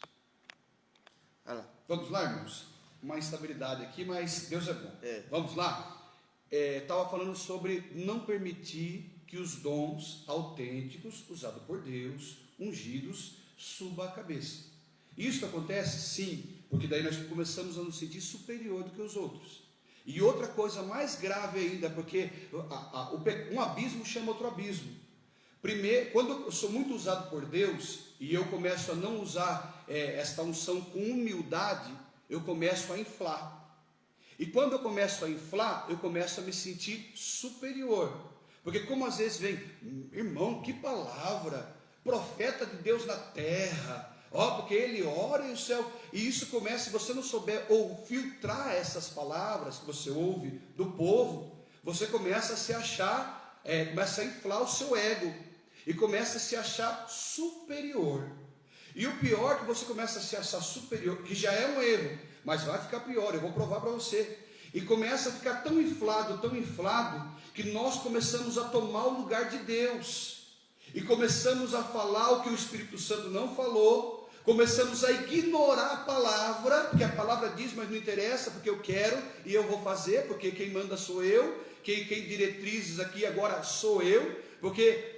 Olha lá. Vamos lá, irmãos? Uma instabilidade aqui, mas Deus é bom. Vamos lá? Estava falando sobre não permitir que os dons autênticos, usados por Deus, ungidos, subam a cabeça. Isso acontece? Sim, porque daí nós começamos a nos sentir superior do que os outros. E outra coisa mais grave ainda, porque um abismo chama outro abismo. Primeiro, quando eu sou muito usado por Deus, e eu começo a não usar esta unção com humildade, eu começo a inflar. E quando eu começo a inflar, eu começo a me sentir superior. Porque como às vezes vem, irmão, que palavra, profeta de Deus na terra, porque ele ora e o céu, e isso começa, se você não souber ou filtrar essas palavras que você ouve do povo, você começa a se achar, começa a inflar o seu ego, e começa a se achar superior. E o pior é que você começa a se achar superior, que já é um erro, mas vai ficar pior, eu vou provar para você. E começa a ficar tão inflado, que nós começamos a tomar o lugar de Deus. E começamos a falar o que o Espírito Santo não falou. Começamos a ignorar a palavra, porque a palavra diz, mas não interessa, porque eu quero e eu vou fazer, porque quem manda sou eu, quem diretrizes aqui agora sou eu, porque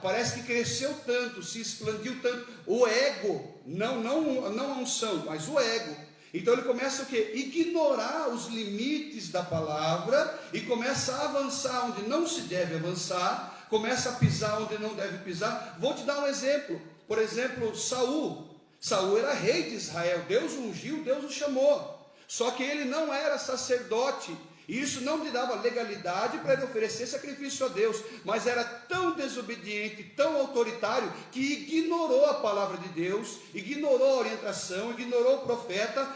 parece que cresceu tanto, se expandiu tanto, o ego, não a unção, mas o ego. Então ele começa o quê? Ignorar os limites da palavra e começa a avançar onde não se deve avançar, começa a pisar onde não deve pisar. Vou te dar um exemplo. Por exemplo, Saul era rei de Israel, Deus o ungiu, Deus o chamou. Só que ele não era sacerdote. E isso não lhe dava legalidade para ele oferecer sacrifício a Deus, mas era tão desobediente, tão autoritário, que ignorou a palavra de Deus, ignorou a orientação, ignorou o profeta,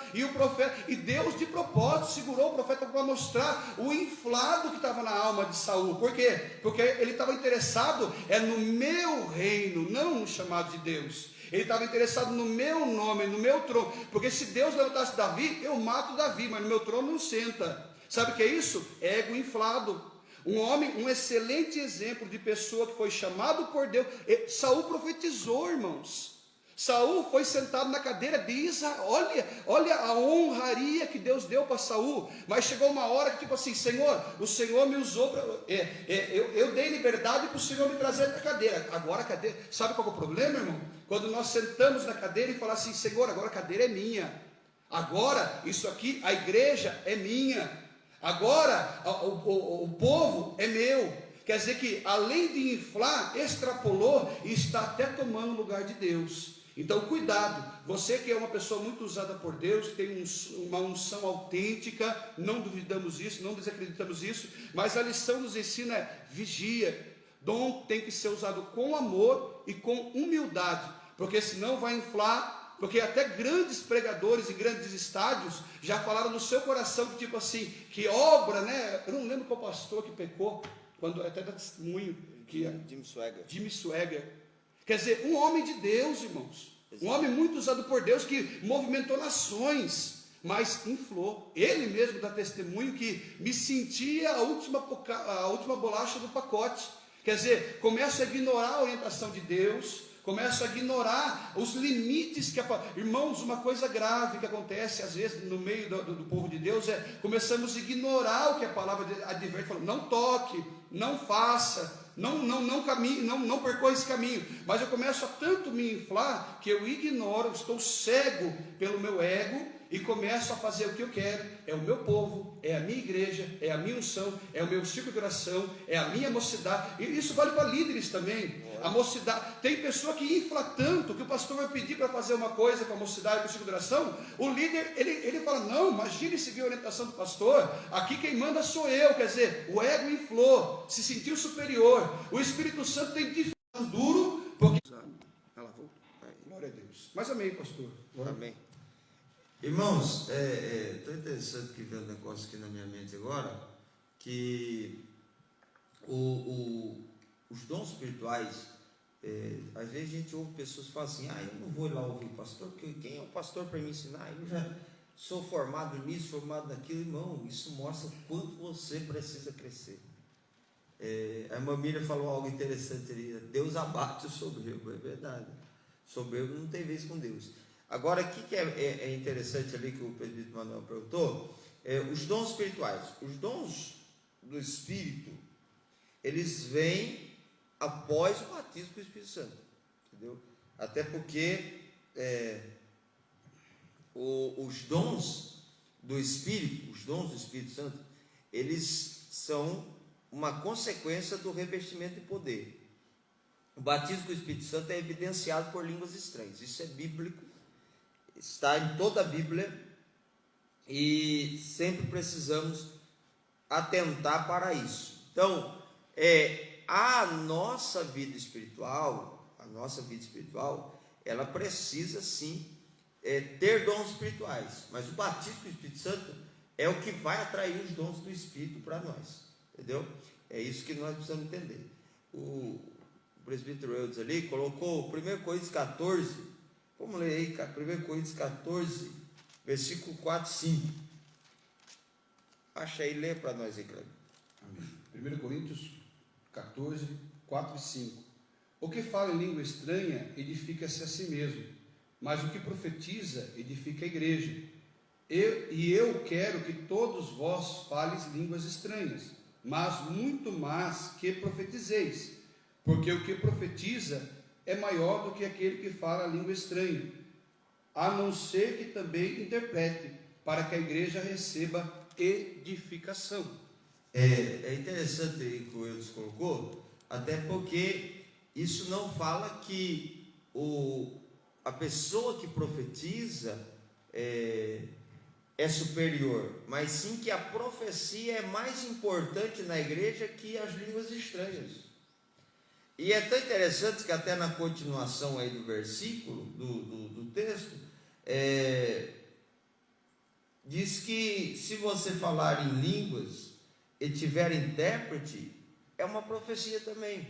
e Deus de propósito segurou o profeta para mostrar o inflado que estava na alma de Saul. Por quê? Porque ele estava interessado no meu reino, não no chamado de Deus. Ele estava interessado no meu nome, no meu trono, porque se Deus levantasse Davi, eu mato Davi, mas no meu trono não senta. Sabe o que é isso? Ego inflado. Um homem, um excelente exemplo de pessoa que foi chamado por Deus. Saul profetizou, irmãos. Saul foi sentado na cadeira de Israel. Olha a honraria que Deus deu para Saul. Mas chegou uma hora que tipo assim, Senhor, o Senhor me usou para... eu dei liberdade para o Senhor me trazer para a cadeira. Agora a cadeira... Sabe qual é o problema, irmão? Quando nós sentamos na cadeira e falamos assim, Senhor, agora a cadeira é minha. Agora, isso aqui, a igreja é minha. Agora o povo é meu. Quer dizer que além de inflar, extrapolou e está até tomando o lugar de Deus. Então cuidado, você que é uma pessoa muito usada por Deus, tem uma unção autêntica, não duvidamos isso, não desacreditamos isso, mas a lição nos ensina vigia. Dom tem que ser usado com amor e com humildade, porque senão vai inflar porque até grandes pregadores e grandes estádios já falaram no seu coração que tipo assim, que obra, né? Eu não lembro qual pastor que pecou, quando até dá testemunho, que Jimmy Swaggart. Quer dizer, um homem de Deus, irmãos, um homem muito usado por Deus, que movimentou nações, mas inflou. Ele mesmo dá testemunho que me sentia a última bolacha do pacote. Quer dizer, começo a ignorar a orientação de Deus, começo a ignorar os limites que irmãos, uma coisa grave que acontece às vezes no meio do povo de Deus é começamos a ignorar o que a palavra adverte, falando, não toque, não faça, não caminhe, não percorra esse caminho. Mas eu começo a tanto me inflar que eu ignoro, estou cego pelo meu ego e começo a fazer o que eu quero. É o meu povo, é a minha igreja, é a minha unção, é o meu ciclo de oração, é a minha mocidade. E isso vale para líderes também. A mocidade, tem pessoa que infla tanto que o pastor vai pedir para fazer uma coisa com a mocidade, com o ciclo de oração. O líder, ele fala, não, imagine seguir a orientação do pastor, aqui quem manda sou eu. Quer dizer, o ego inflou, se sentiu superior. O Espírito Santo tem dificuldade duro, porque... Ela voltou. Glória a Deus. Mas amém, pastor. Amém. Irmãos, tão interessante que veio um negócio aqui na minha mente agora, que os dons espirituais, às vezes a gente ouve pessoas que falam assim, eu não vou lá ouvir o pastor, porque quem é o pastor para me ensinar? Eu já sou formado nisso, formado naquilo. Irmão, isso mostra o quanto você precisa crescer. A irmã Miriam falou algo interessante ali, Deus abate o soberbo, é verdade, soberbo não tem vez com Deus. Agora, o que é interessante ali que o presbítero Manuel perguntou, os dons espirituais. Os dons do Espírito, eles vêm após o batismo com o Espírito Santo, entendeu? Até porque os dons do Espírito Santo, eles são uma consequência do revestimento de poder. O batismo com o Espírito Santo é evidenciado por línguas estranhas, isso é bíblico, está em toda a Bíblia, e sempre precisamos atentar para isso. Então, a nossa vida espiritual, ela precisa sim ter dons espirituais, mas o batismo com o Espírito Santo é o que vai atrair os dons do Espírito para nós, entendeu? É isso que nós precisamos entender. O presbítero Eudes ali colocou 1 Coríntios 14, vamos ler aí, 1 Coríntios 14, versículo 4 e 5. Acha aí, lê para nós aí, Cleber. Amém. 1 Coríntios 14, 4 e 5. O que fala em língua estranha edifica-se a si mesmo, mas o que profetiza edifica a igreja. Eu quero que todos vós faleis línguas estranhas, mas muito mais que profetizeis, porque o que profetiza é maior do que aquele que fala a língua estranha, a não ser que também interprete, para que a igreja receba edificação. É interessante aí que o Eudes colocou, até porque isso não fala que a pessoa que profetiza é superior, mas sim que a profecia é mais importante na igreja que as línguas estranhas. E é tão interessante que até na continuação aí do versículo, do texto, diz que se você falar em línguas e tiver intérprete, é uma profecia também,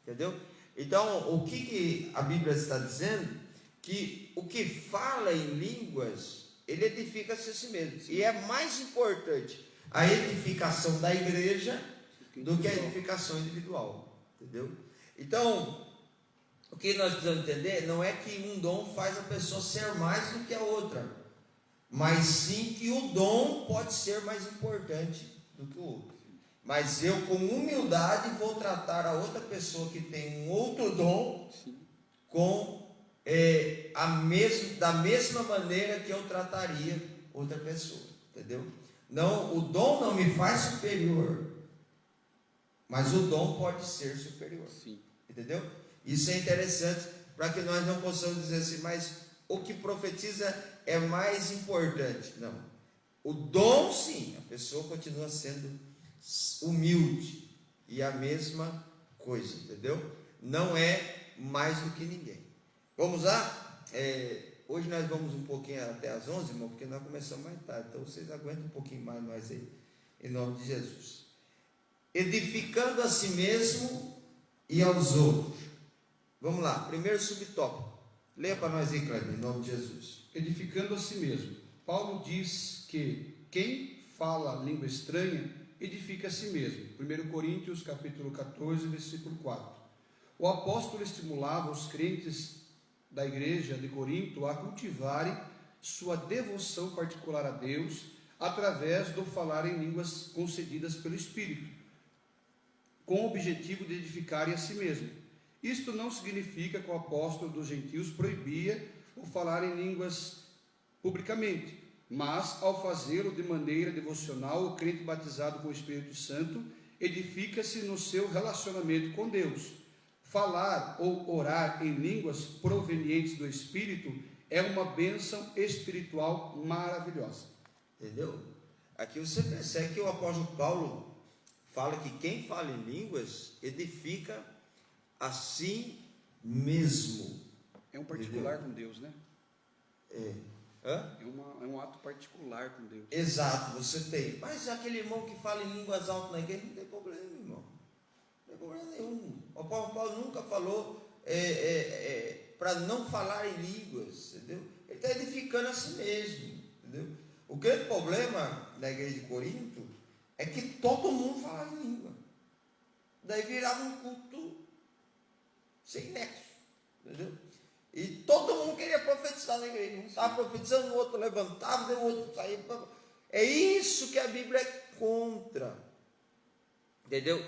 entendeu? Então, o que a Bíblia está dizendo? Que o que fala em línguas, ele edifica-se a si mesmo. E é mais importante a edificação da igreja do que a edificação individual, entendeu? Então, o que nós precisamos entender não é que um dom faz a pessoa ser mais do que a outra, mas sim que o dom pode ser mais importante do que o outro. Mas eu, com humildade, vou tratar a outra pessoa que tem um outro dom da mesma maneira que eu trataria outra pessoa, entendeu? Não, o dom não me faz superior, mas o dom pode ser superior. Sim. Entendeu? Isso é interessante para que nós não possamos dizer assim, mas o que profetiza é mais importante. Não. O dom, sim, a pessoa continua sendo humilde e a mesma coisa, entendeu? Não é mais do que ninguém. Vamos lá? hoje nós vamos um pouquinho até às 11, irmão, porque nós começamos mais tarde, então vocês aguentam um pouquinho mais nós aí, em nome de Jesus. Edificando a si mesmo e aos outros. Vamos lá, primeiro subtópico. Leia para nós aí, Cleber, em nome de Jesus. Edificando a si mesmo. Paulo diz que quem fala língua estranha edifica a si mesmo. 1 Coríntios capítulo 14, versículo 4. O apóstolo estimulava os crentes da igreja de Corinto a cultivarem sua devoção particular a Deus através do falar em línguas concedidas pelo Espírito, com o objetivo de edificarem a si mesmo. Isto não significa que o apóstolo dos gentios proibia o falar em línguas publicamente, mas ao fazê-lo de maneira devocional, o crente batizado com o Espírito Santo edifica-se no seu relacionamento com Deus. Falar ou orar em línguas provenientes do Espírito é uma bênção espiritual maravilhosa. Entendeu? Aqui você percebe que o apóstolo Paulo fala que quem fala em línguas edifica a si mesmo. É um particular com Deus, né? Hã? É um ato particular com Deus. Exato, você tem. Mas aquele irmão que fala em línguas altas na igreja, não tem problema, irmão. Não tem problema nenhum. O apóstolo Paulo nunca falou para não falar em línguas, entendeu? Ele está edificando a si mesmo, entendeu? O grande problema da igreja de Corinto é que todo mundo falava em língua. Daí virava um culto sem nexo, entendeu? E todo mundo queria profetizar na igreja. Um estava profetizando, o outro levantava, o outro saía. É isso que a Bíblia é contra. Entendeu?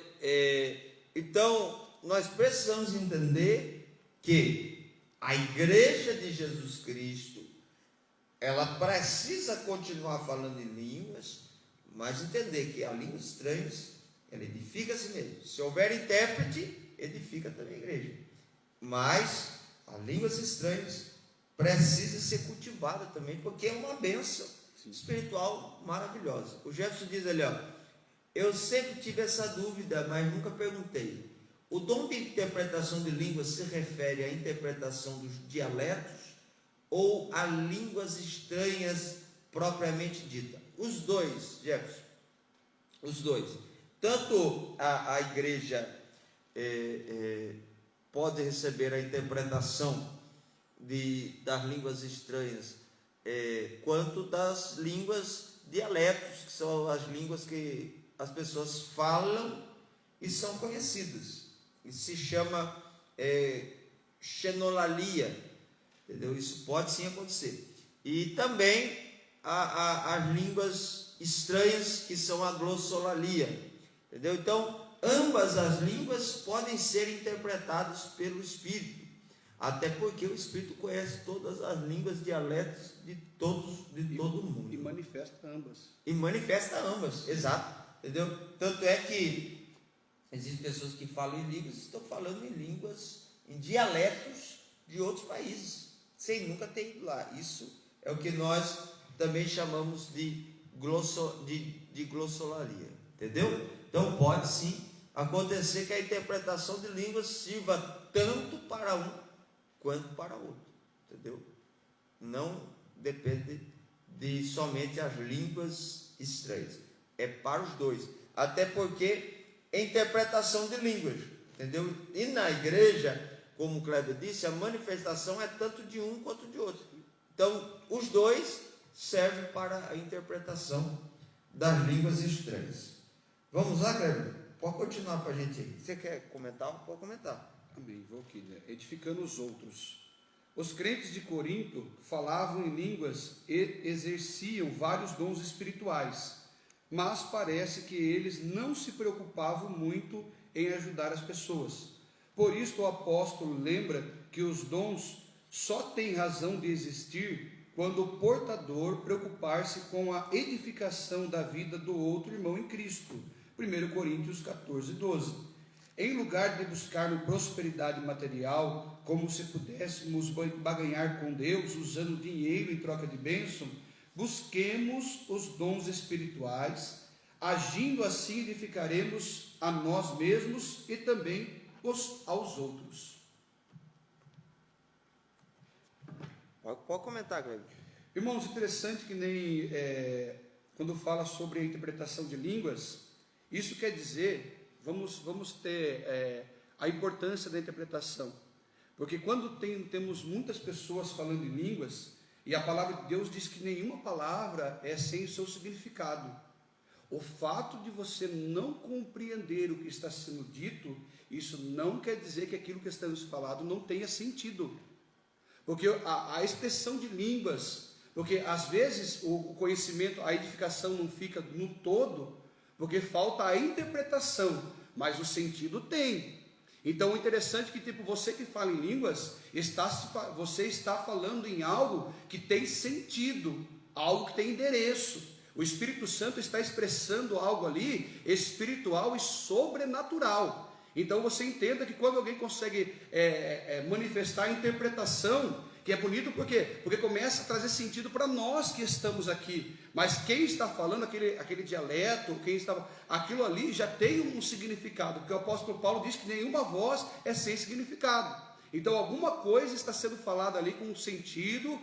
Então, nós precisamos entender que a igreja de Jesus Cristo, ela precisa continuar falando em línguas, mas entender que a língua estranha, ela edifica a si mesmo. Se houver intérprete, edifica também a igreja. Mas as línguas estranhas precisa ser cultivada também, porque é uma bênção espiritual maravilhosa. O Jefferson diz ali, ó, eu sempre tive essa dúvida, mas nunca perguntei. O dom de interpretação de línguas se refere à interpretação dos dialetos ou a línguas estranhas propriamente dita? Os dois, Jefferson, os dois. Tanto a igreja pode receber a interpretação das línguas estranhas, quanto das línguas dialetos, que são as línguas que as pessoas falam e são conhecidas. Isso se chama xenolalia, entendeu? Isso pode sim acontecer. E também as línguas estranhas, que são a glossolalia, entendeu? Então, ambas as línguas podem ser interpretadas pelo Espírito, até porque o Espírito conhece todas as línguas, dialetos de todo mundo. E manifesta ambas. E manifesta ambas, exato. Entendeu? Tanto é que existem pessoas que falam em línguas, estão falando em línguas, em dialetos de outros países, sem nunca ter ido lá. Isso é o que nós também chamamos de glossolalia. Entendeu? Então pode sim acontecer que a interpretação de línguas sirva tanto para um quanto para outro, entendeu? Não depende de somente as línguas estranhas, é para os dois, até porque é interpretação de línguas, entendeu? E na igreja, como o Kleber disse, a manifestação é tanto de um quanto de outro. Então, os dois servem para a interpretação das línguas estranhas. Vamos lá, Kleber? Pode continuar para a gente aí. Você quer comentar? Pode comentar. Amém. Vou aqui, né? Edificando os outros. Os crentes de Corinto falavam em línguas e exerciam vários dons espirituais, mas parece que eles não se preocupavam muito em ajudar as pessoas. Por isso o apóstolo lembra que os dons só têm razão de existir quando o portador preocupar-se com a edificação da vida do outro irmão em Cristo. 1 Coríntios 14, 12. Em lugar de buscarmos prosperidade material, como se pudéssemos baganhar com Deus usando dinheiro em troca de bênção, busquemos os dons espirituais. Agindo assim, edificaremos a nós mesmos e também aos outros. Pode comentar, Greg. Irmãos, interessante que nem quando fala sobre a interpretação de línguas, isso quer dizer, vamos ter a importância da interpretação. Porque quando temos muitas pessoas falando em línguas, e a palavra de Deus diz que nenhuma palavra é sem o seu significado. O fato de você não compreender o que está sendo dito, isso não quer dizer que aquilo que está sendo falado não tenha sentido. Porque a expressão de línguas, porque às vezes o conhecimento, a edificação não fica no todo, porque falta a interpretação, mas o sentido tem. Então o interessante é que você que fala em línguas, você está falando em algo que tem sentido, algo que tem endereço. O Espírito Santo está expressando algo ali espiritual e sobrenatural. Então você entenda que quando alguém consegue manifestar a interpretação, que é bonito porque começa a trazer sentido para nós que estamos aqui. Mas quem está falando aquele dialeto, aquilo ali já tem um significado, porque o apóstolo Paulo diz que nenhuma voz é sem significado. Então alguma coisa está sendo falada ali com sentido,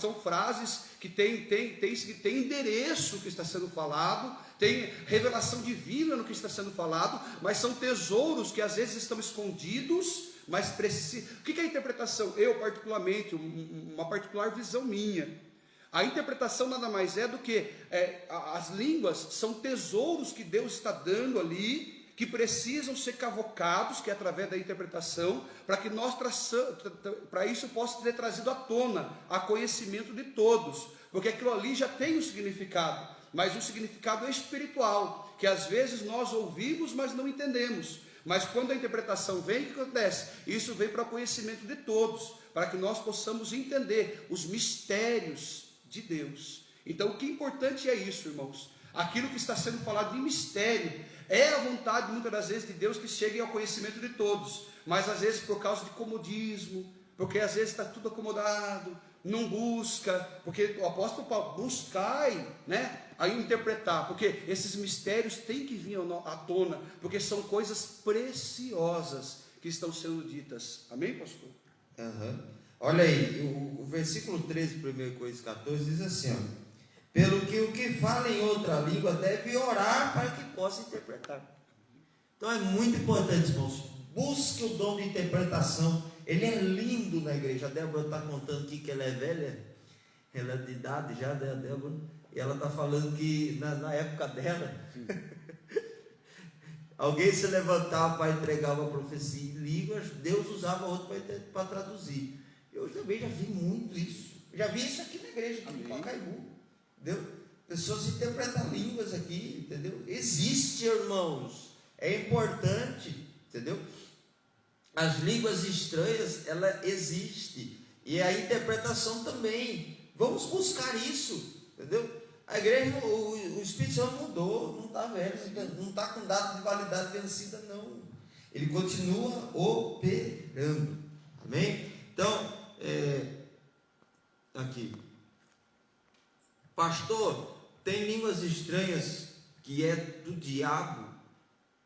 são frases que tem endereço que está sendo falado, tem revelação divina no que está sendo falado, mas são tesouros que às vezes estão escondidos, mas precisam. O que é a interpretação? Eu particularmente, uma particular visão minha, a interpretação nada mais é do que as línguas são tesouros que Deus está dando ali, que precisam ser cavocados, que é através da interpretação, para que para isso possa ser trazido à tona, a conhecimento de todos, porque aquilo ali já tem um significado, mas o significado é espiritual, que às vezes nós ouvimos, mas não entendemos. Mas quando a interpretação vem, o que acontece? Isso vem para o conhecimento de todos, para que nós possamos entender os mistérios de Deus. Então o que é importante é isso, irmãos, aquilo que está sendo falado de mistério, é a vontade muitas das vezes de Deus que chegue ao conhecimento de todos, mas às vezes por causa de comodismo, porque às vezes está tudo acomodado, não busca, porque o apóstolo Paulo buscai, a interpretar, porque esses mistérios têm que vir à tona, porque são coisas preciosas que estão sendo ditas. Amém, pastor? Uhum. Olha aí, o versículo 13, 1 Coríntios 14, diz assim, ó: pelo que o que fala em outra língua deve orar para que possa interpretar. Então é muito importante, irmãos, busque o dom de interpretação. Ele é lindo na igreja. A Débora está contando aqui que ela é velha, ela é de idade já, né, a Débora, e ela está falando que na época dela, alguém se levantava para entregar uma profecia em línguas, Deus usava outro para traduzir. Eu também já vi muito isso. Já vi isso aqui na igreja, aqui em Pacaembu. Entendeu? Pessoas interpretam línguas aqui, entendeu? Existe, irmãos, é importante, entendeu? As línguas estranhas, ela existe, e a interpretação também. Vamos buscar isso, entendeu? A igreja, o Espírito Santo mudou, não está velho, não está com data de validade vencida, não. Ele continua operando, amém? Então, aqui, pastor, tem línguas estranhas que é do diabo,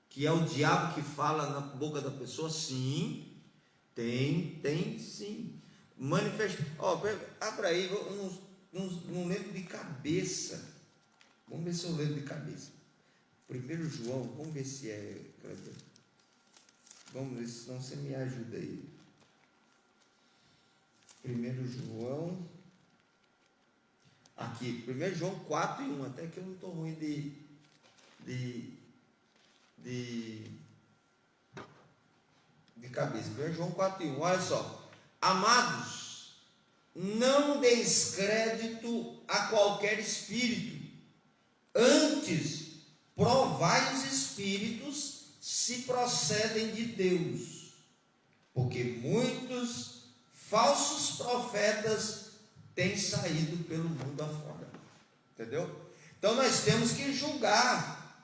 que é o diabo que fala na boca da pessoa? Sim, tem sim. Abra aí, eu não lembro de cabeça. Vamos ver se eu lembro de cabeça. 1 João, vamos ver se é. Vamos ver, senão você me ajuda aí. 1 João. Aqui, 1 João 4 e 1, até que eu não estou ruim de cabeça. 1 João 4 e 1, olha só. Amados, não deis crédito a qualquer espírito, antes provai os espíritos se procedem de Deus, porque muitos falsos profetas têm saído pelo mundo afora. Entendeu? Então nós temos que julgar,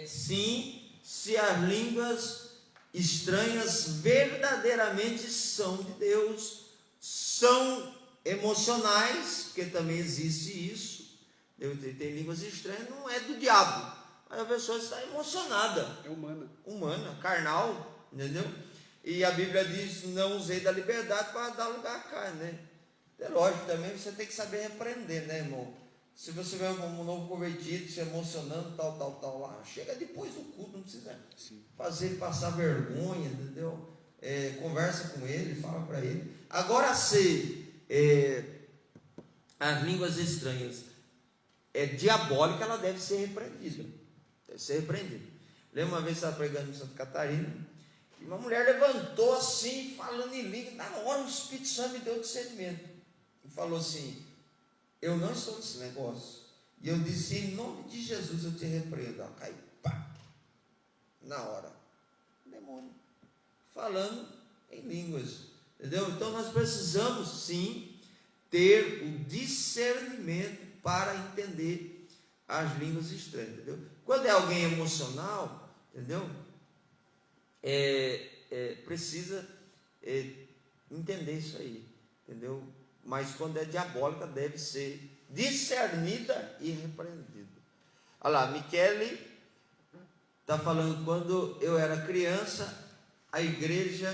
sim, se as línguas estranhas verdadeiramente são de Deus, são emocionais, porque também existe isso. Tem línguas estranhas, não é do diabo, mas a pessoa está emocionada, é humana, carnal, entendeu? E a Bíblia diz: não usei da liberdade para dar lugar à carne, né? É lógico, também você tem que saber repreender, né, irmão? Se você vê um novo convertido, se emocionando, tal, lá, chega depois do culto, não precisa fazer ele passar vergonha, entendeu? Conversa com ele, fala para ele. Agora, se as línguas estranhas é diabólica, ela deve ser repreendida. Deve ser repreendida. Lembra uma vez que eu estava pregando em Santa Catarina, e uma mulher levantou assim, falando em língua, na hora o Espírito Santo me deu discernimento. E falou assim: eu não estou nesse negócio. E eu disse: em nome de Jesus eu te repreendo. Ela caiu, pá, na hora. Demônio. Falando em línguas. Entendeu? Então nós precisamos sim ter o discernimento para entender as línguas estranhas. Entendeu? Quando é alguém emocional, entendeu? Precisa entender isso aí. Entendeu? Mas quando é diabólica, deve ser discernida e repreendida. Olha lá, Michele está falando: quando eu era criança, a igreja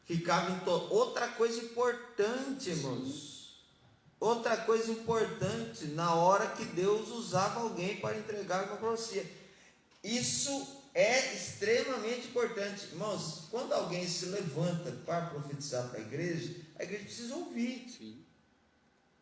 ficava em outra coisa importante, irmãos. Outra coisa importante, na hora que Deus usava alguém para entregar uma profecia. Isso é extremamente importante. Irmãos, quando alguém se levanta para profetizar para a igreja precisa ouvir. Sim.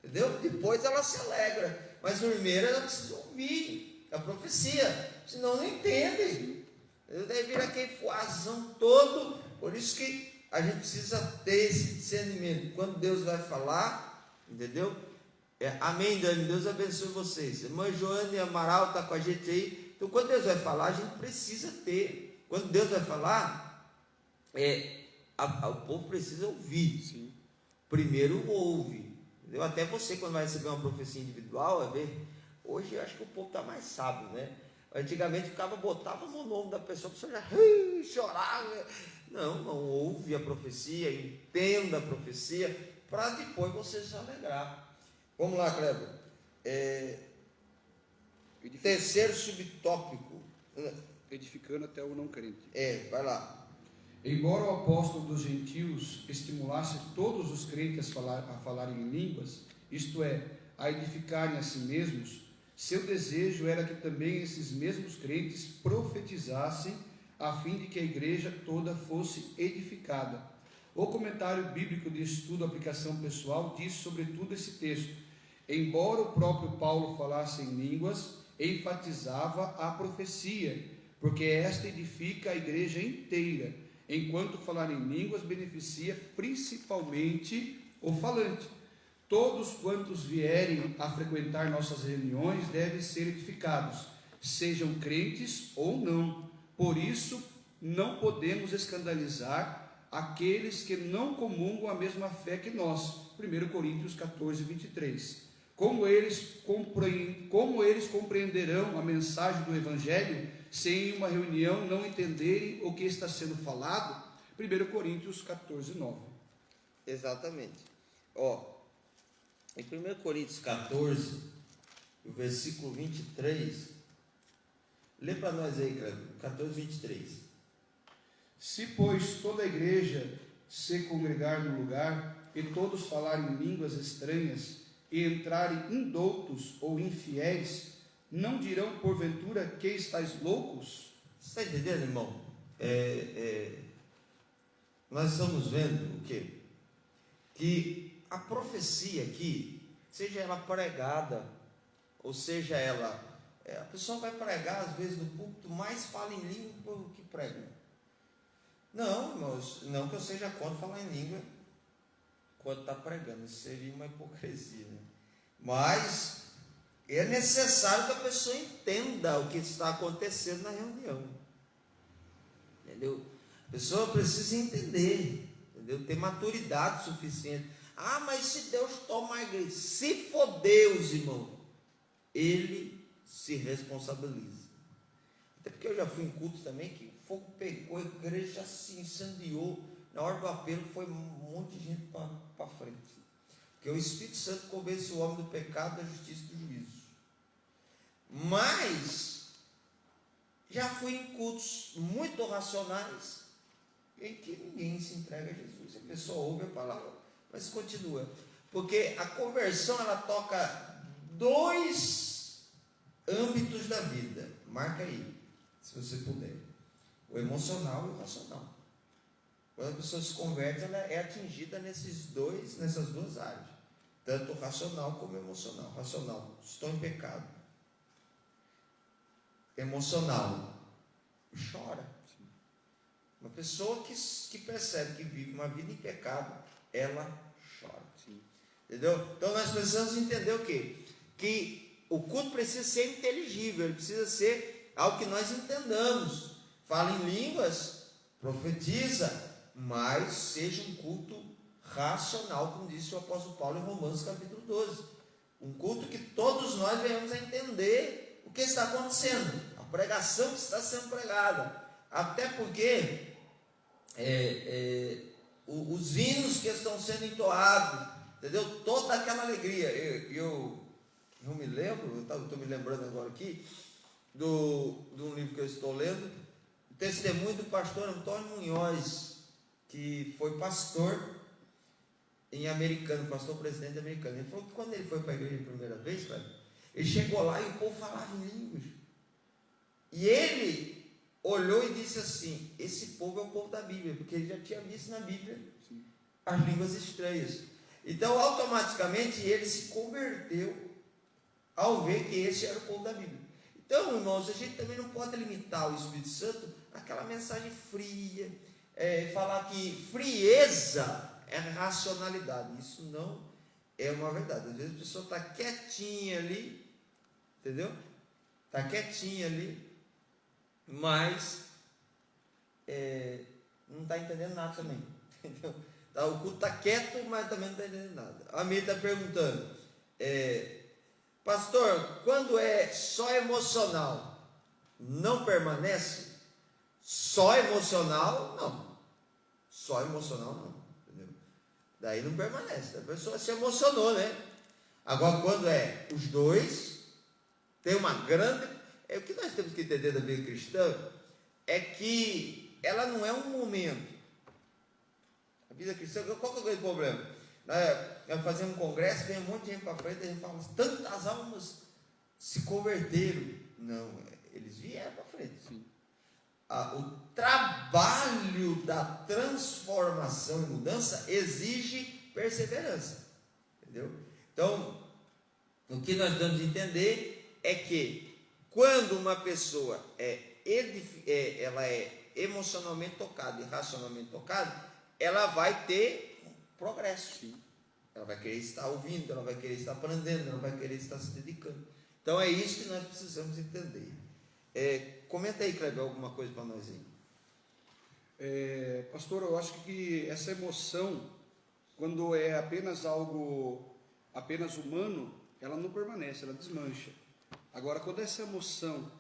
Entendeu? Depois ela se alegra, mas primeiro ela precisa ouvir a profecia, senão não entende. Deve vir aquele fuazão todo. Por isso que a gente precisa ter esse discernimento. Quando Deus vai falar, entendeu? Amém, Dani, Deus abençoe vocês. Irmã Joane Amaral está com a gente aí. Então, quando Deus vai falar, a gente precisa ter. Quando Deus vai falar, o povo precisa ouvir. Sim. Primeiro ouve. Entendeu? Até você, quando vai receber uma profecia individual, hoje eu acho que o povo está mais sábio, né? Antigamente botava no nome da pessoa, a pessoa já chorava. Não, ouve a profecia, entenda a profecia, para depois você se alegrar. Vamos lá, Cleber. Terceiro subtópico. Edificando até o não crente. Vai lá. Embora o apóstolo dos gentios estimulasse todos os crentes a falarem em línguas, isto é, a edificarem a si mesmos, seu desejo era que também esses mesmos crentes profetizassem, a fim de que a igreja toda fosse edificada. O comentário bíblico de estudo aplicação pessoal diz sobretudo esse texto: embora o próprio Paulo falasse em línguas, enfatizava a profecia, porque esta edifica a igreja inteira, enquanto falar em línguas beneficia principalmente o falante. Todos quantos vierem a frequentar nossas reuniões devem ser edificados, sejam crentes ou não. Por isso, não podemos escandalizar aqueles que não comungam a mesma fé que nós. 1 Coríntios 14, 23. Como eles compreenderão a mensagem do Evangelho se em uma reunião não entenderem o que está sendo falado? 1 Coríntios 14, 9. Exatamente. Em 1 Coríntios 14, o versículo 23, lê para nós aí, 14, 23. Se, pois, toda a igreja se congregar no lugar, e todos falarem línguas estranhas, e entrarem indoutos ou infiéis, não dirão porventura que estáis loucos? Você está entendendo, irmão? Nós estamos vendo o quê? Que a profecia aqui, seja ela pregada, ou seja ela, a pessoa vai pregar às vezes no púlpito, mais fala em língua do que prega. Não, irmãos, não que eu seja contra falar em língua quando está pregando, isso seria uma hipocrisia, né? Mas é necessário que a pessoa entenda o que está acontecendo na reunião, entendeu? A pessoa precisa entender, entendeu? Ter maturidade suficiente. Mas se Deus toma a igreja, se for Deus, irmão, Ele se responsabiliza. Até porque eu já fui em cultos também que o fogo pegou, a igreja se incendiou. Na hora do apelo foi um monte de gente para frente. Porque o Espírito Santo convence o homem do pecado, da justiça e do juízo. Mas já fui em cultos muito racionais em que ninguém se entrega a Jesus. A pessoa ouve a palavra, mas continua. Porque a conversão, ela toca dois âmbitos da vida. Marca aí, se você puder. O emocional e o racional. Quando a pessoa se converte, ela é atingida nessas duas áreas. Tanto o racional como o emocional. Racional, estou em pecado. Emocional, chora. Uma pessoa que percebe que vive uma vida em pecado, ela chora. Sim. Entendeu? Então nós precisamos entender o quê? Que o culto precisa ser inteligível, ele precisa ser algo que nós entendamos. Fala em línguas, profetiza, mas seja um culto racional, como disse o apóstolo Paulo em Romanos capítulo 12. Um culto que todos nós venhamos a entender o que está acontecendo, a pregação que está sendo pregada. Até porque os hinos que estão sendo entoados, entendeu? Toda aquela alegria. Eu não me lembro, estou me lembrando agora aqui, de um livro que eu estou lendo, o testemunho do pastor Antônio Munhoz, que foi pastor em Americana, pastor presidente americano. Ele falou que quando ele foi para a igreja a primeira vez, ele chegou lá e o povo falava em línguas. E ele olhou e disse assim: esse povo é o povo da Bíblia, porque ele já tinha visto na Bíblia as línguas estranhas. Então, automaticamente, ele se converteu ao ver que esse era o povo da Bíblia. Então, irmãos, a gente também não pode limitar o Espírito Santo àquela mensagem fria, falar que frieza é racionalidade. Isso não é uma verdade. Às vezes a pessoa está quietinha ali, entendeu? Está quietinha ali, mas não está entendendo nada também, entendeu? O culto está quieto, mas também não está entendendo nada. A Miri está perguntando, pastor, quando é só emocional, não permanece? Só emocional, não. Só emocional, não. Entendeu? Daí não permanece. A pessoa se emocionou, né? Agora, quando é os dois, tem uma grande... o que nós temos que entender da vida cristã é que ela não é um momento. A vida cristã, qual que é o grande problema? Nós fazemos um congresso, vem um monte de gente para frente, a gente fala, tantas almas se converteram. Não, eles vieram para frente. Sim. O trabalho da transformação e mudança exige perseverança. Entendeu? Então, o que nós vamos entender é que quando uma pessoa ela é emocionalmente tocada e racionalmente tocada, ela vai ter progresso. Sim. Ela vai querer estar ouvindo, ela vai querer estar aprendendo, ela vai querer estar se dedicando. Então é isso que nós precisamos entender. Comenta aí, Kleber, alguma coisa para nós aí. Pastor, eu acho que essa emoção, quando é apenas algo apenas humano, ela não permanece, ela desmancha. Agora, quando essa emoção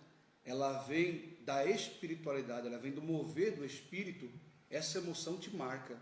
ela vem da espiritualidade, ela vem do mover do Espírito, essa emoção te marca.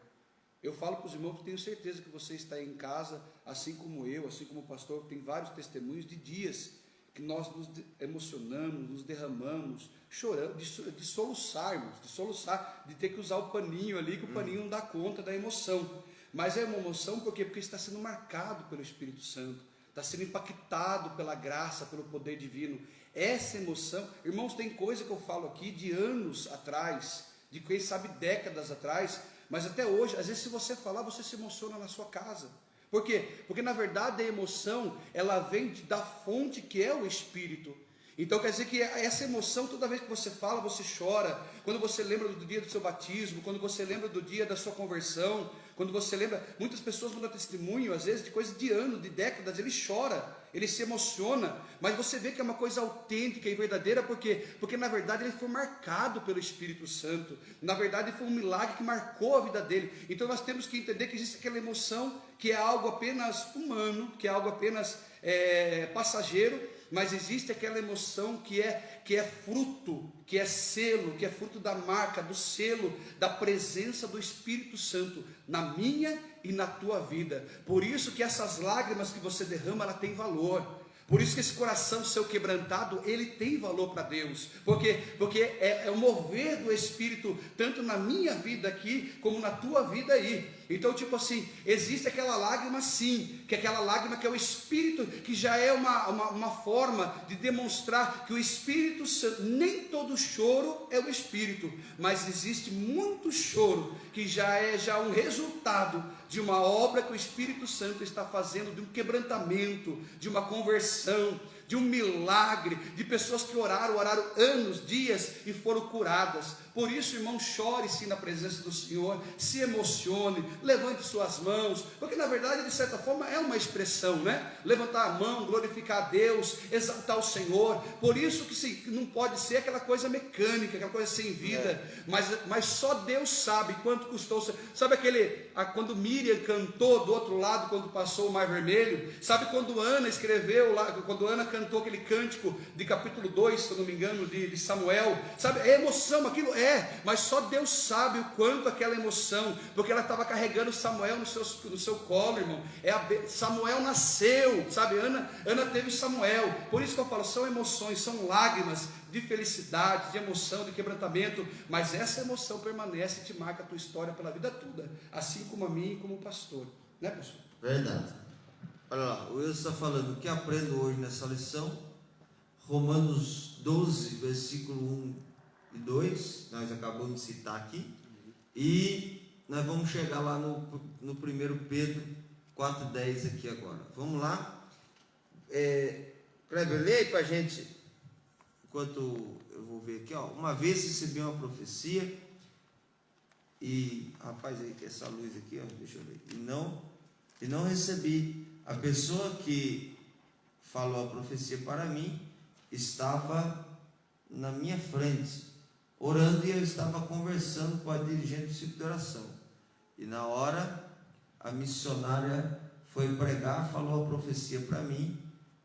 Eu falo para os irmãos que tenho certeza que você está em casa, assim como eu, assim como o pastor, tem vários testemunhos de dias que nós nos emocionamos, nos derramamos, choramos, de soluçar, de ter que usar o paninho ali, que o paninho não dá conta da emoção. Mas é uma emoção por quê? Porque está sendo marcado pelo Espírito Santo, está sendo impactado pela graça, pelo poder divino. Essa emoção, irmãos, tem coisa que eu falo aqui de anos atrás, de quem sabe décadas atrás, mas até hoje, às vezes se você falar, você se emociona na sua casa. Por quê? Porque na verdade a emoção, ela vem da fonte que é o Espírito. Então quer dizer que essa emoção, toda vez que você fala, você chora. Quando você lembra do dia do seu batismo, quando você lembra do dia da sua conversão, quando você lembra, muitas pessoas mandam testemunho, às vezes de coisas de anos, de décadas, ele chora, ele se emociona, mas você vê que é uma coisa autêntica e verdadeira, por quê? Porque na verdade ele foi marcado pelo Espírito Santo, na verdade foi um milagre que marcou a vida dele. Então nós temos que entender que existe aquela emoção que é algo apenas humano, que é algo apenas passageiro, mas existe aquela emoção que é fruto, que é selo, que é fruto da marca, do selo, da presença do Espírito Santo na minha e na tua vida. Por isso que essas lágrimas que você derrama, ela tem valor. Por isso que esse coração seu quebrantado, ele tem valor para Deus. Porque é o mover do Espírito, tanto na minha vida aqui, como na tua vida aí. Então, tipo assim, existe aquela lágrima sim, que é aquela lágrima que é o Espírito, que já é uma forma de demonstrar que o Espírito Santo, nem todo choro é o Espírito, mas existe muito choro que já é um resultado de uma obra que o Espírito Santo está fazendo, de um quebrantamento, de uma conversão, de um milagre, de pessoas que oraram anos, dias e foram curadas. Por isso, irmão, chore sim na presença do Senhor, se emocione, levante suas mãos, porque na verdade, de certa forma, é uma expressão, né? Levantar a mão, glorificar a Deus, exaltar o Senhor. Por isso que não pode ser aquela coisa mecânica, aquela coisa sem vida, mas só Deus sabe quanto custou. Sabe quando Miriam cantou do outro lado, quando passou o Mar Vermelho? Sabe quando Ana escreveu lá, quando Ana cantou aquele cântico de capítulo 2, se eu não me engano, de Samuel? Sabe, é emoção, aquilo mas só Deus sabe o quanto aquela emoção, porque ela estava carregando Samuel no seu colo, irmão. Samuel nasceu, sabe? Ana teve Samuel. Por isso que eu falo, são emoções, são lágrimas de felicidade, de emoção, de quebrantamento, mas essa emoção permanece e te marca a tua história pela vida toda, assim como a mim e como o pastor, né, pastor? Verdade. Olha lá, o Wilson está falando, o que aprendo hoje nessa lição? Romanos 12, versículo 1 e 2, nós acabamos de citar aqui, e nós vamos chegar lá no 1 Pedro 4,10 aqui agora. Vamos lá. Kleber, leia aí para a gente, enquanto eu vou ver aqui, ó. Uma vez recebi uma profecia, e, rapaz, aí que essa luz aqui, ó, deixa eu ver, e não recebi. A pessoa que falou a profecia para mim estava na minha frente, orando, e eu estava conversando com a dirigente do ciclo de oração, e na hora a missionária foi pregar, falou a profecia para mim,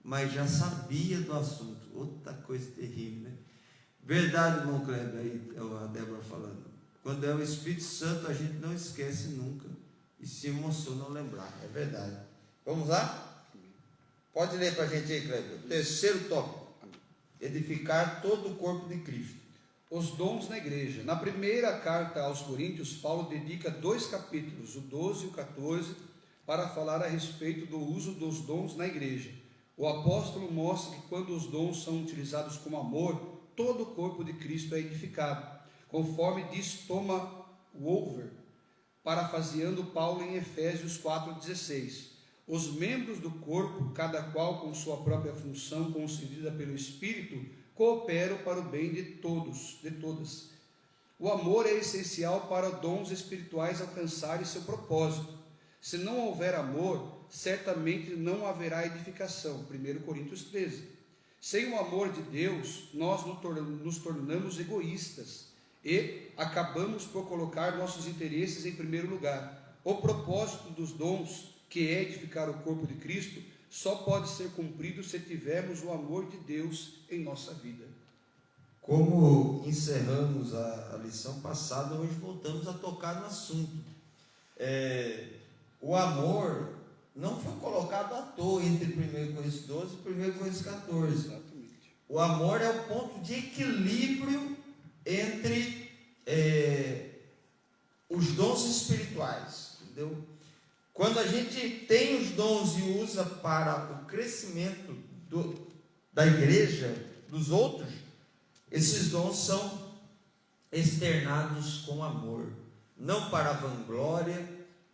mas já sabia do assunto. Outra coisa terrível, né? Verdade, irmão Kleber, aí a Débora falando, quando é o Espírito Santo a gente não esquece nunca, e se emociona ao lembrar. É verdade. Vamos lá? Pode ler para a gente aí, Kleber. Terceiro tópico: edificar todo o corpo de Cristo. Os dons na igreja. Na primeira carta aos Coríntios, Paulo dedica 2 capítulos, o 12 e o 14, para falar a respeito do uso dos dons na igreja. O apóstolo mostra que quando os dons são utilizados com amor, todo o corpo de Cristo é edificado, conforme diz Thomas Wolver, parafraseando Paulo em Efésios 4,16. Os membros do corpo, cada qual com sua própria função concedida pelo Espírito, cooperam para o bem de todos, de todas. O amor é essencial para dons espirituais alcançarem seu propósito. Se não houver amor, certamente não haverá edificação. 1 Coríntios 13. Sem o amor de Deus, nós nos tornamos egoístas e acabamos por colocar nossos interesses em primeiro lugar. O propósito dos dons, que é edificar o corpo de Cristo, só pode ser cumprido se tivermos o amor de Deus em nossa vida. Como encerramos a lição passada, hoje voltamos a tocar no assunto. O amor não foi colocado à toa entre 1 Coríntios 12 e 1 Coríntios 14. Exatamente. O amor é o ponto de equilíbrio entre os dons espirituais, entendeu? Quando a gente tem os dons e usa para o crescimento da igreja, dos outros, esses dons são externados com amor, não para vanglória,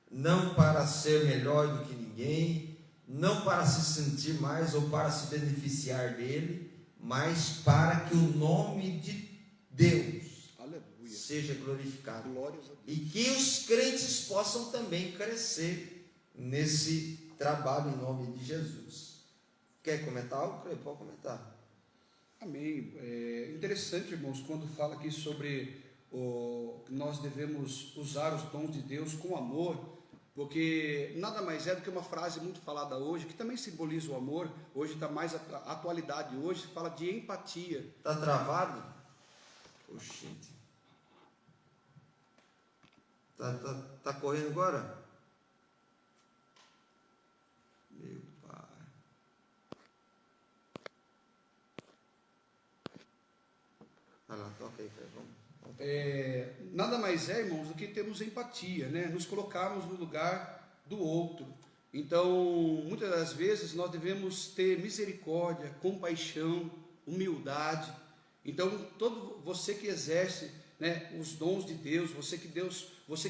não para ser melhor do que ninguém, não para se sentir mais ou para se beneficiar dele, mas para que o nome de Deus seja glorificado. E que os crentes possam também crescer nesse trabalho em nome de Jesus. Quer comentar algo? Pode comentar. Amém. É interessante, irmãos, quando fala aqui sobre que nós devemos usar os dons de Deus com amor, porque nada mais é do que uma frase muito falada hoje, que também simboliza o amor. Hoje está mais a atualidade, hoje se fala de empatia. Está travado? Oxente. Tá correndo agora? Meu pai. Vai lá, toca aí, vamos nada mais é, irmãos, do que termos empatia, né? Nos colocarmos no lugar do outro. Então, muitas das vezes nós devemos ter misericórdia, compaixão, humildade. Então, todo você que exerce, né, os dons de Deus, você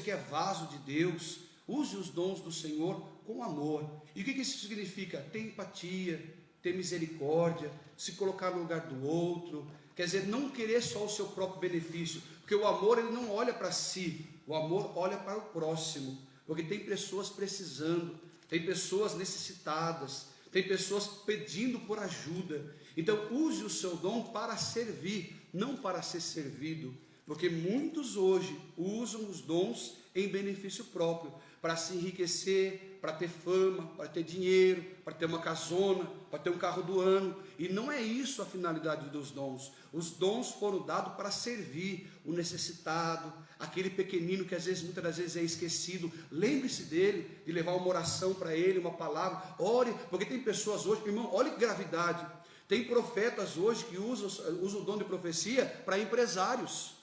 que é vaso de Deus, use os dons do Senhor com amor. E o que isso significa? Ter empatia, ter misericórdia, se colocar no lugar do outro. Quer dizer, não querer só o seu próprio benefício, porque o amor ele não olha para si, o amor olha para o próximo, porque tem pessoas precisando, tem pessoas necessitadas, tem pessoas pedindo por ajuda. Então use o seu dom para servir, não para ser servido, porque muitos hoje usam os dons em benefício próprio, para se enriquecer, para ter fama, para ter dinheiro, para ter uma casona, para ter um carro do ano. E não é isso a finalidade dos dons. Os dons foram dados para servir o necessitado, aquele pequenino que muitas das vezes é esquecido. Lembre-se dele, de levar uma oração para ele, uma palavra. Ore, porque tem pessoas hoje, irmão, olha que gravidade. Tem profetas hoje que usam o dom de profecia para empresários.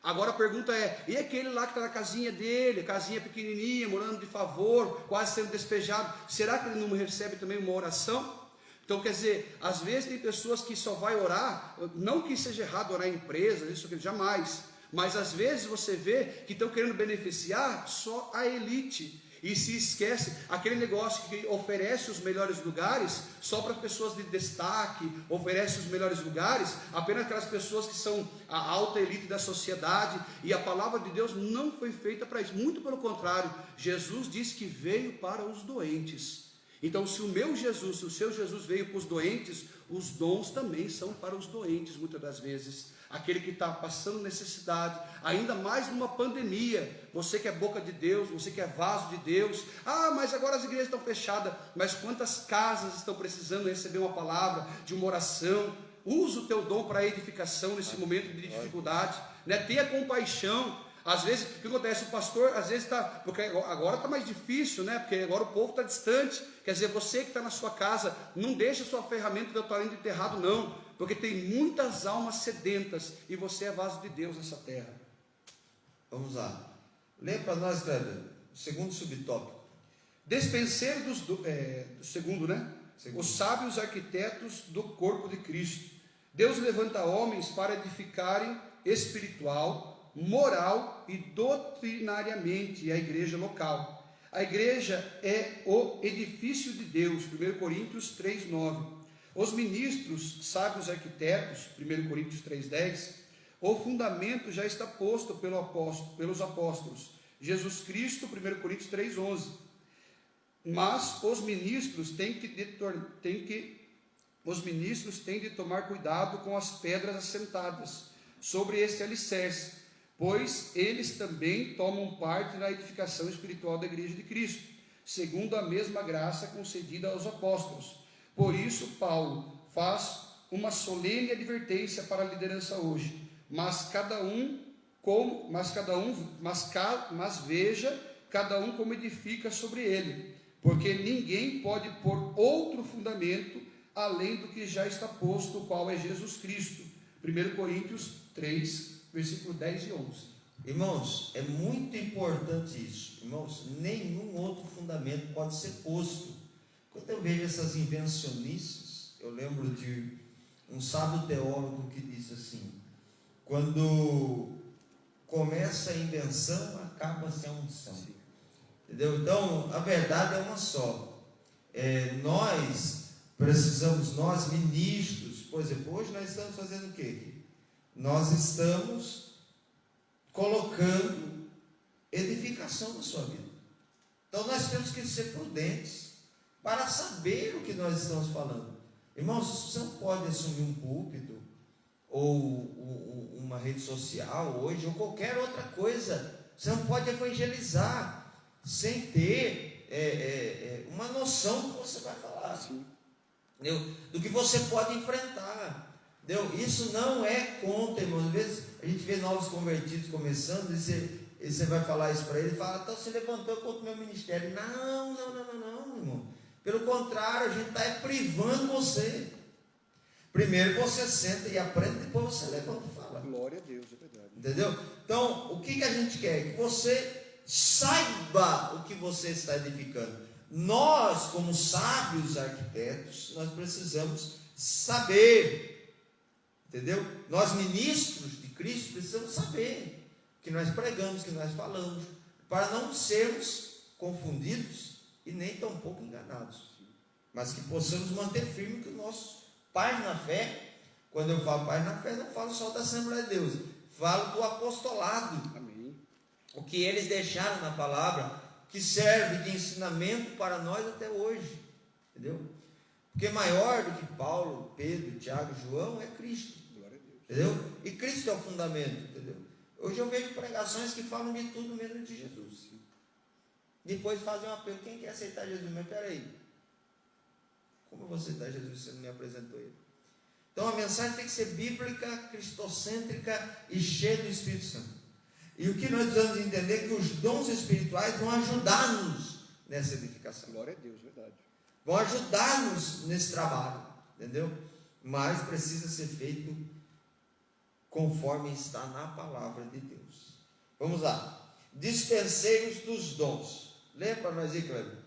Agora a pergunta é, e aquele lá que está na casinha dele, casinha pequenininha, morando de favor, quase sendo despejado, será que ele não recebe também uma oração? Então, quer dizer, às vezes tem pessoas que só vai orar, não que seja errado orar em empresas, isso aqui, jamais, mas às vezes você vê que estão querendo beneficiar só a elite, e se esquece aquele negócio que oferece os melhores lugares só para pessoas de destaque, oferece os melhores lugares apenas aquelas pessoas que são a alta elite da sociedade, e a palavra de Deus não foi feita para isso, muito pelo contrário. Jesus disse que veio para os doentes. Então, se o meu Jesus, se o seu Jesus veio para os doentes, os dons também são para os doentes, muitas das vezes. Aquele que está passando necessidade, ainda mais numa pandemia, você que é boca de Deus, você que é vaso de Deus, mas agora as igrejas estão fechadas, mas quantas casas estão precisando receber uma palavra, de uma oração? Usa o teu dom para edificação nesse momento de dificuldade, né? Tenha compaixão. Às vezes, o que acontece? O pastor, às vezes está, porque agora está mais difícil, né? Porque agora o povo está distante. Quer dizer, você que está na sua casa, não deixa a sua ferramenta do talento enterrado, não. Porque tem muitas almas sedentas e você é vaso de Deus nessa terra. Vamos lá. Lê para nós, Kleber, o segundo subtópico. Despenseiro segundo, né? Segundo. Os sábios arquitetos do corpo de Cristo. Deus levanta homens para edificarem espiritual, moral e doutrinariamente a igreja local. A igreja é o edifício de Deus, 1 Coríntios 3,9. Os ministros, sábios arquitetos, 1 Coríntios 3,10, o fundamento já está posto pelos apóstolos, Jesus Cristo, 1 Coríntios 3,11. Mas os ministros têm de tomar cuidado com as pedras assentadas sobre este alicerce, pois eles também tomam parte na edificação espiritual da igreja de Cristo, segundo a mesma graça concedida aos apóstolos. Por isso, Paulo faz uma solene advertência para a liderança hoje. Mas veja cada um como edifica sobre ele, porque ninguém pode pôr outro fundamento além do que já está posto, o qual é Jesus Cristo. 1 Coríntios 3, versículo 10 e 11. Irmãos, é muito importante isso. Irmãos, nenhum outro fundamento pode ser posto. Quando eu vejo essas invencionices, eu lembro de um sábio teólogo que disse assim: quando começa a invenção, acaba-se a unção. Entendeu? Então, a verdade é uma só. Nós precisamos, nós ministros, por exemplo, hoje nós estamos fazendo o quê? Nós estamos colocando edificação na sua vida. Então, nós temos que ser prudentes para saber o que nós estamos falando. Irmãos, você não pode assumir um púlpito ou uma rede social hoje, ou qualquer outra coisa. Você não pode evangelizar sem ter uma noção do que você vai falar, entendeu? Do que você pode enfrentar, entendeu? Isso não é contra, irmão. Às vezes a gente vê novos convertidos começando e você vai falar isso para ele e fala: então você levantou contra o meu ministério. Não, irmão. Pelo contrário, a gente está privando você. Primeiro você senta e aprende, depois você levanta e fala. Glória a Deus, é verdade. Entendeu? Então, o que a gente quer? Que você saiba o que você está edificando. Nós, como sábios arquitetos, nós precisamos saber, entendeu? Nós, ministros de Cristo, precisamos saber o que nós pregamos, o que nós falamos, para não sermos confundidos e nem tampouco enganados, mas que possamos manter firme que os nossos pais na fé, quando eu falo pais na fé, não falo só da Assembleia de Deus, falo do apostolado. Amém. O que eles deixaram na palavra, que serve de ensinamento para nós até hoje, entendeu? Porque maior do que Paulo, Pedro, Tiago, João é Cristo, Glória a Deus. entendeu? E Cristo é o fundamento, entendeu? Hoje eu vejo pregações que falam de tudo menos de Jesus. Depois fazem um apelo, quem quer aceitar Jesus? Mas peraí, como eu vou aceitar Jesus se você não me apresentou ele? Então a mensagem tem que ser bíblica, cristocêntrica e cheia do Espírito Santo. E o que nós precisamos entender é que os dons espirituais vão ajudar-nos nessa edificação. Glória a Deus, verdade. Vão ajudar-nos nesse trabalho, entendeu? Mas precisa ser feito conforme está na palavra de Deus. Vamos lá. Dispenseiros dos dons. Lê para nós aí, Cleber.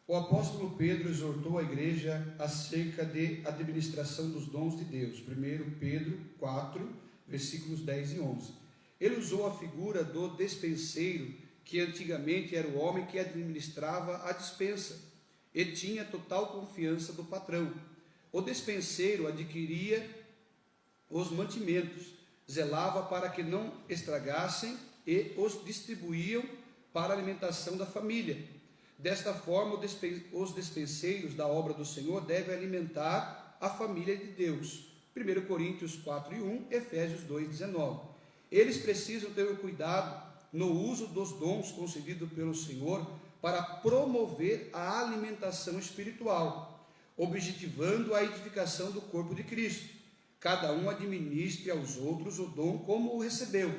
O apóstolo Pedro exortou a igreja acerca de administração dos dons de Deus. 1 Pedro 4, versículos 10 e 11. Ele usou a figura do despenseiro, que antigamente era o homem que administrava a despensa e tinha total confiança do patrão. O despenseiro adquiria os mantimentos, zelava para que não estragassem e os distribuíam para a alimentação da família. Desta forma, os despenseiros da obra do Senhor devem alimentar a família de Deus. 1 Coríntios 4 e 1, Efésios 2, 19. Eles precisam ter o cuidado no uso dos dons concedidos pelo Senhor para promover a alimentação espiritual, objetivando a edificação do corpo de Cristo. Cada um administre aos outros o dom como o recebeu,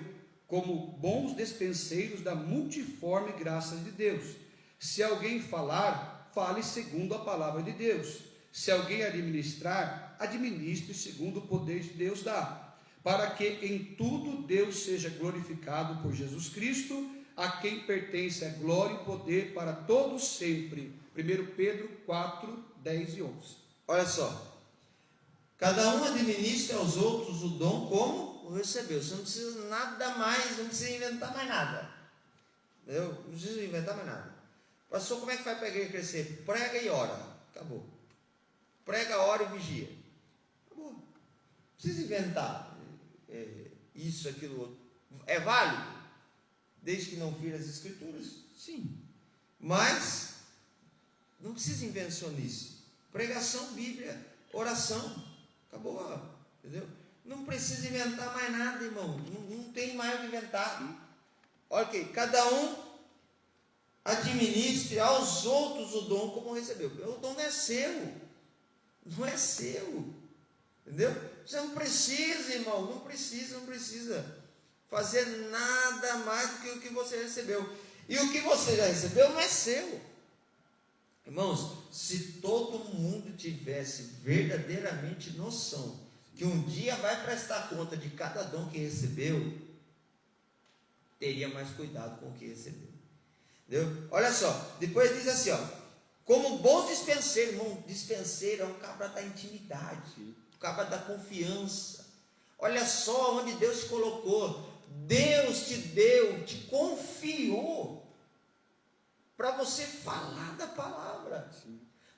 como bons despenseiros da multiforme graça de Deus. Se alguém falar, fale segundo a palavra de Deus. Se alguém administrar, administre segundo o poder de Deus dá, para que em tudo Deus seja glorificado por Jesus Cristo, a quem pertence a glória e poder para todos sempre. 1 Pedro 4, 10 e 11. Olha só. Cada um administra aos outros o dom como o recebeu. Você não precisa nada mais, não precisa inventar mais nada. Entendeu? Não precisa inventar mais nada. Pastor, como é que faz para a igreja crescer? Prega e ora. Acabou. Prega, ora e vigia. Acabou. Não precisa inventar isso, aquilo, outro. É válido? Desde que não fira as escrituras? Sim. Mas não precisa invencionice. Pregação, Bíblia, oração. Acabou. Entendeu? Não precisa inventar mais nada, irmão. Não tem mais o que inventar. Ok, cada um administre aos outros o dom como recebeu. O dom não é seu. Não é seu. Entendeu? Você não precisa, irmão. Não precisa fazer nada mais do que o que você recebeu. E o que você já recebeu não é seu. Irmãos, se todo mundo tivesse verdadeiramente noção que um dia vai prestar conta de cada dom que recebeu, teria mais cuidado com o que recebeu. Entendeu? Olha só, depois diz assim, ó, como bons dispenseiros, irmão, dispenseiro é um cabra da intimidade, um cabra da confiança. Olha só onde Deus te colocou. Deus te deu, te confiou para você falar da palavra,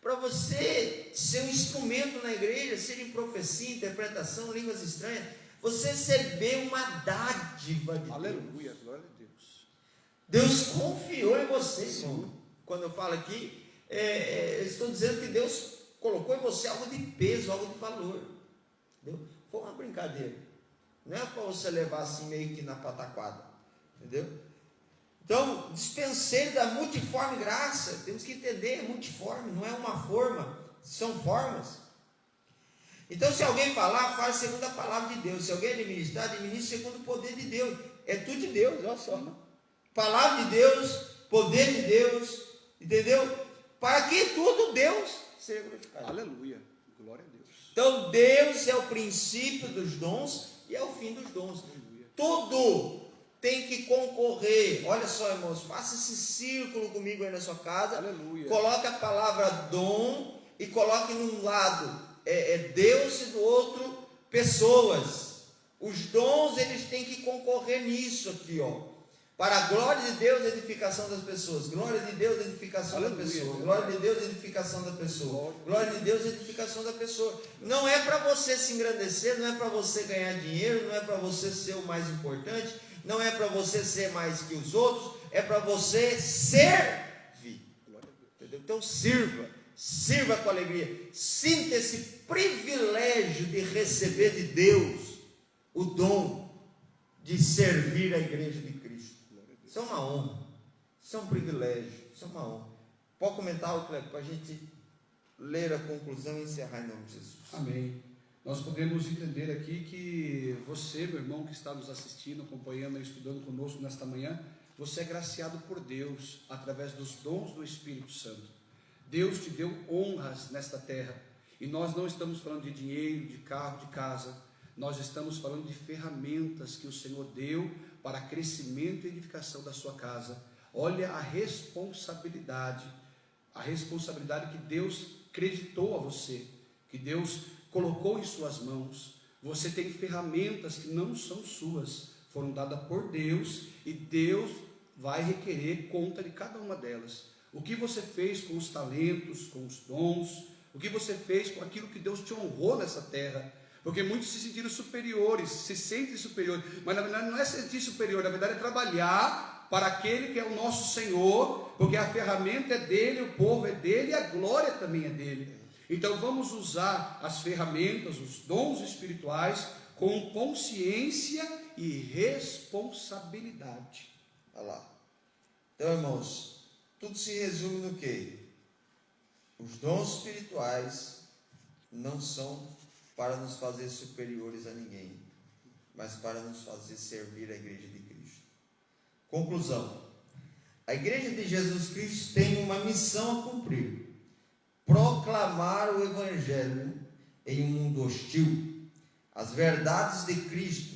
para você ser um instrumento na igreja, seja em profecia, interpretação, línguas estranhas. Você recebeu uma dádiva de Aleluia, Deus. glória a Deus. Deus confiou em você, irmão. Quando eu falo aqui, eu estou dizendo que Deus colocou em você algo de peso, algo de valor. Entendeu? Foi uma brincadeira. Não é para você levar assim meio que na pataquada. Entendeu? Então, dispenseiro da multiforme graça, temos que entender, é multiforme, não é uma forma, são formas. Então, se alguém falar, fale segundo a palavra de Deus. Se alguém administrar, administre segundo o poder de Deus. É tudo de Deus, olha só. Palavra de Deus, poder de Deus, entendeu? Para que tudo Deus seja glorificado. Aleluia, glória a Deus. Então, Deus é o princípio dos dons e é o fim dos dons. tudo tem que concorrer. Olha só, irmãos, faça esse círculo comigo aí na sua casa. Aleluia. Coloque a palavra dom e coloque num lado Deus e do outro pessoas. Os dons, eles têm que concorrer nisso aqui, ó. Para a glória de Deus, edificação das pessoas. Glória de Deus, edificação da pessoa. Glória de Deus, edificação da pessoa. Glória de Deus, edificação da pessoa. Não é para você se engrandecer, não é para você ganhar dinheiro, não é para você ser o mais importante, não é para você ser mais que os outros, é para você servir. Entendeu? Então sirva com alegria. Sinta esse privilégio de receber de Deus o dom de servir a igreja de Cristo. Isso é uma honra, isso é um privilégio, isso é uma honra. Pode comentar, Cleber, para a gente ler a conclusão e encerrar em nome de Jesus. Amém. Nós podemos entender aqui que você, meu irmão, que está nos assistindo, acompanhando e estudando conosco nesta manhã, você é graciado por Deus através dos dons do Espírito Santo. Deus te deu honras nesta terra, e nós não estamos falando de dinheiro, de carro, de casa, nós estamos falando de ferramentas que o Senhor deu para crescimento e edificação da sua casa. Olha a responsabilidade que Deus creditou a você, que Deus colocou em suas mãos. Você tem ferramentas que não são suas, foram dadas por Deus, e Deus vai requerer conta de cada uma delas. O que você fez com os talentos, com os dons, o que você fez com aquilo que Deus te honrou nessa terra. Porque muitos se sentiram superiores, se sentem superiores, mas na verdade não é sentir superior, na verdade é trabalhar para aquele que é o nosso Senhor, porque a ferramenta é dele, o povo é dele e a glória também é dele. Então vamos usar as ferramentas, os dons espirituais com consciência e responsabilidade. Olha lá. Então, irmãos, tudo se resume no quê? Os dons espirituais não são para nos fazer superiores a ninguém, mas para nos fazer servir a igreja de Cristo. Conclusão: a igreja de Jesus Cristo tem uma missão a cumprir: proclamar o evangelho em um mundo hostil, as verdades de Cristo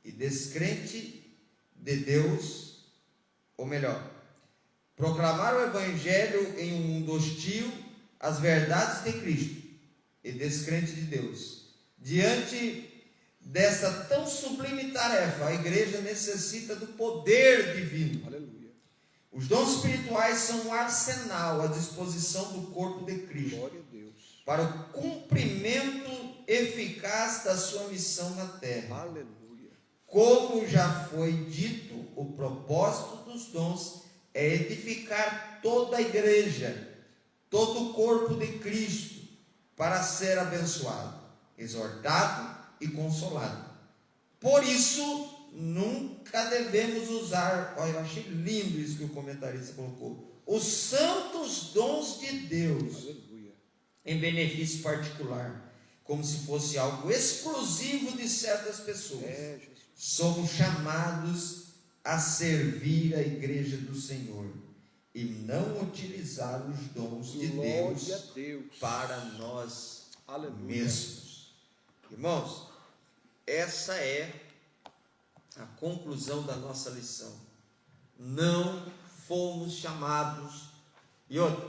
e descrente de Deus, ou melhor, proclamar o evangelho em um mundo hostil, as verdades de Cristo e descrente de Deus. Diante dessa tão sublime tarefa, a igreja necessita do poder divino. Aleluia. Os dons espirituais são um arsenal à disposição do corpo de Cristo. Glória a Deus. Para o cumprimento eficaz da sua missão na terra. Aleluia. Como já foi dito, o propósito dos dons é edificar toda a igreja, todo o corpo de Cristo, para ser abençoado, exortado e consolado. Por isso, nunca devemos usar, olha, eu achei lindo isso que o comentarista colocou, os santos dons de Deus, Aleluia, em benefício particular, como se fosse algo exclusivo de certas pessoas. Somos chamados a servir a igreja do Senhor e não utilizar os dons de Deus para nós mesmos. Irmãos, essa é a conclusão da nossa lição. Não fomos chamados. E outra,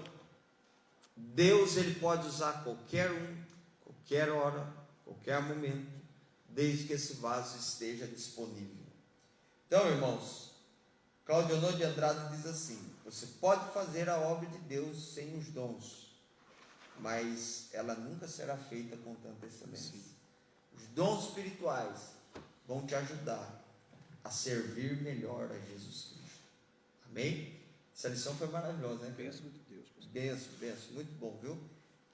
Deus, ele pode usar qualquer um, qualquer hora, qualquer momento, desde que esse vaso esteja disponível. Então, irmãos, Cláudio Honor de Andrade diz assim: você pode fazer a obra de Deus sem os dons, mas ela nunca será feita com tanta excelência. Os dons espirituais vão te ajudar a servir melhor a Jesus Cristo. Amém? Essa lição foi maravilhosa, né? Benção de Deus. Benção, benção, muito bom, viu?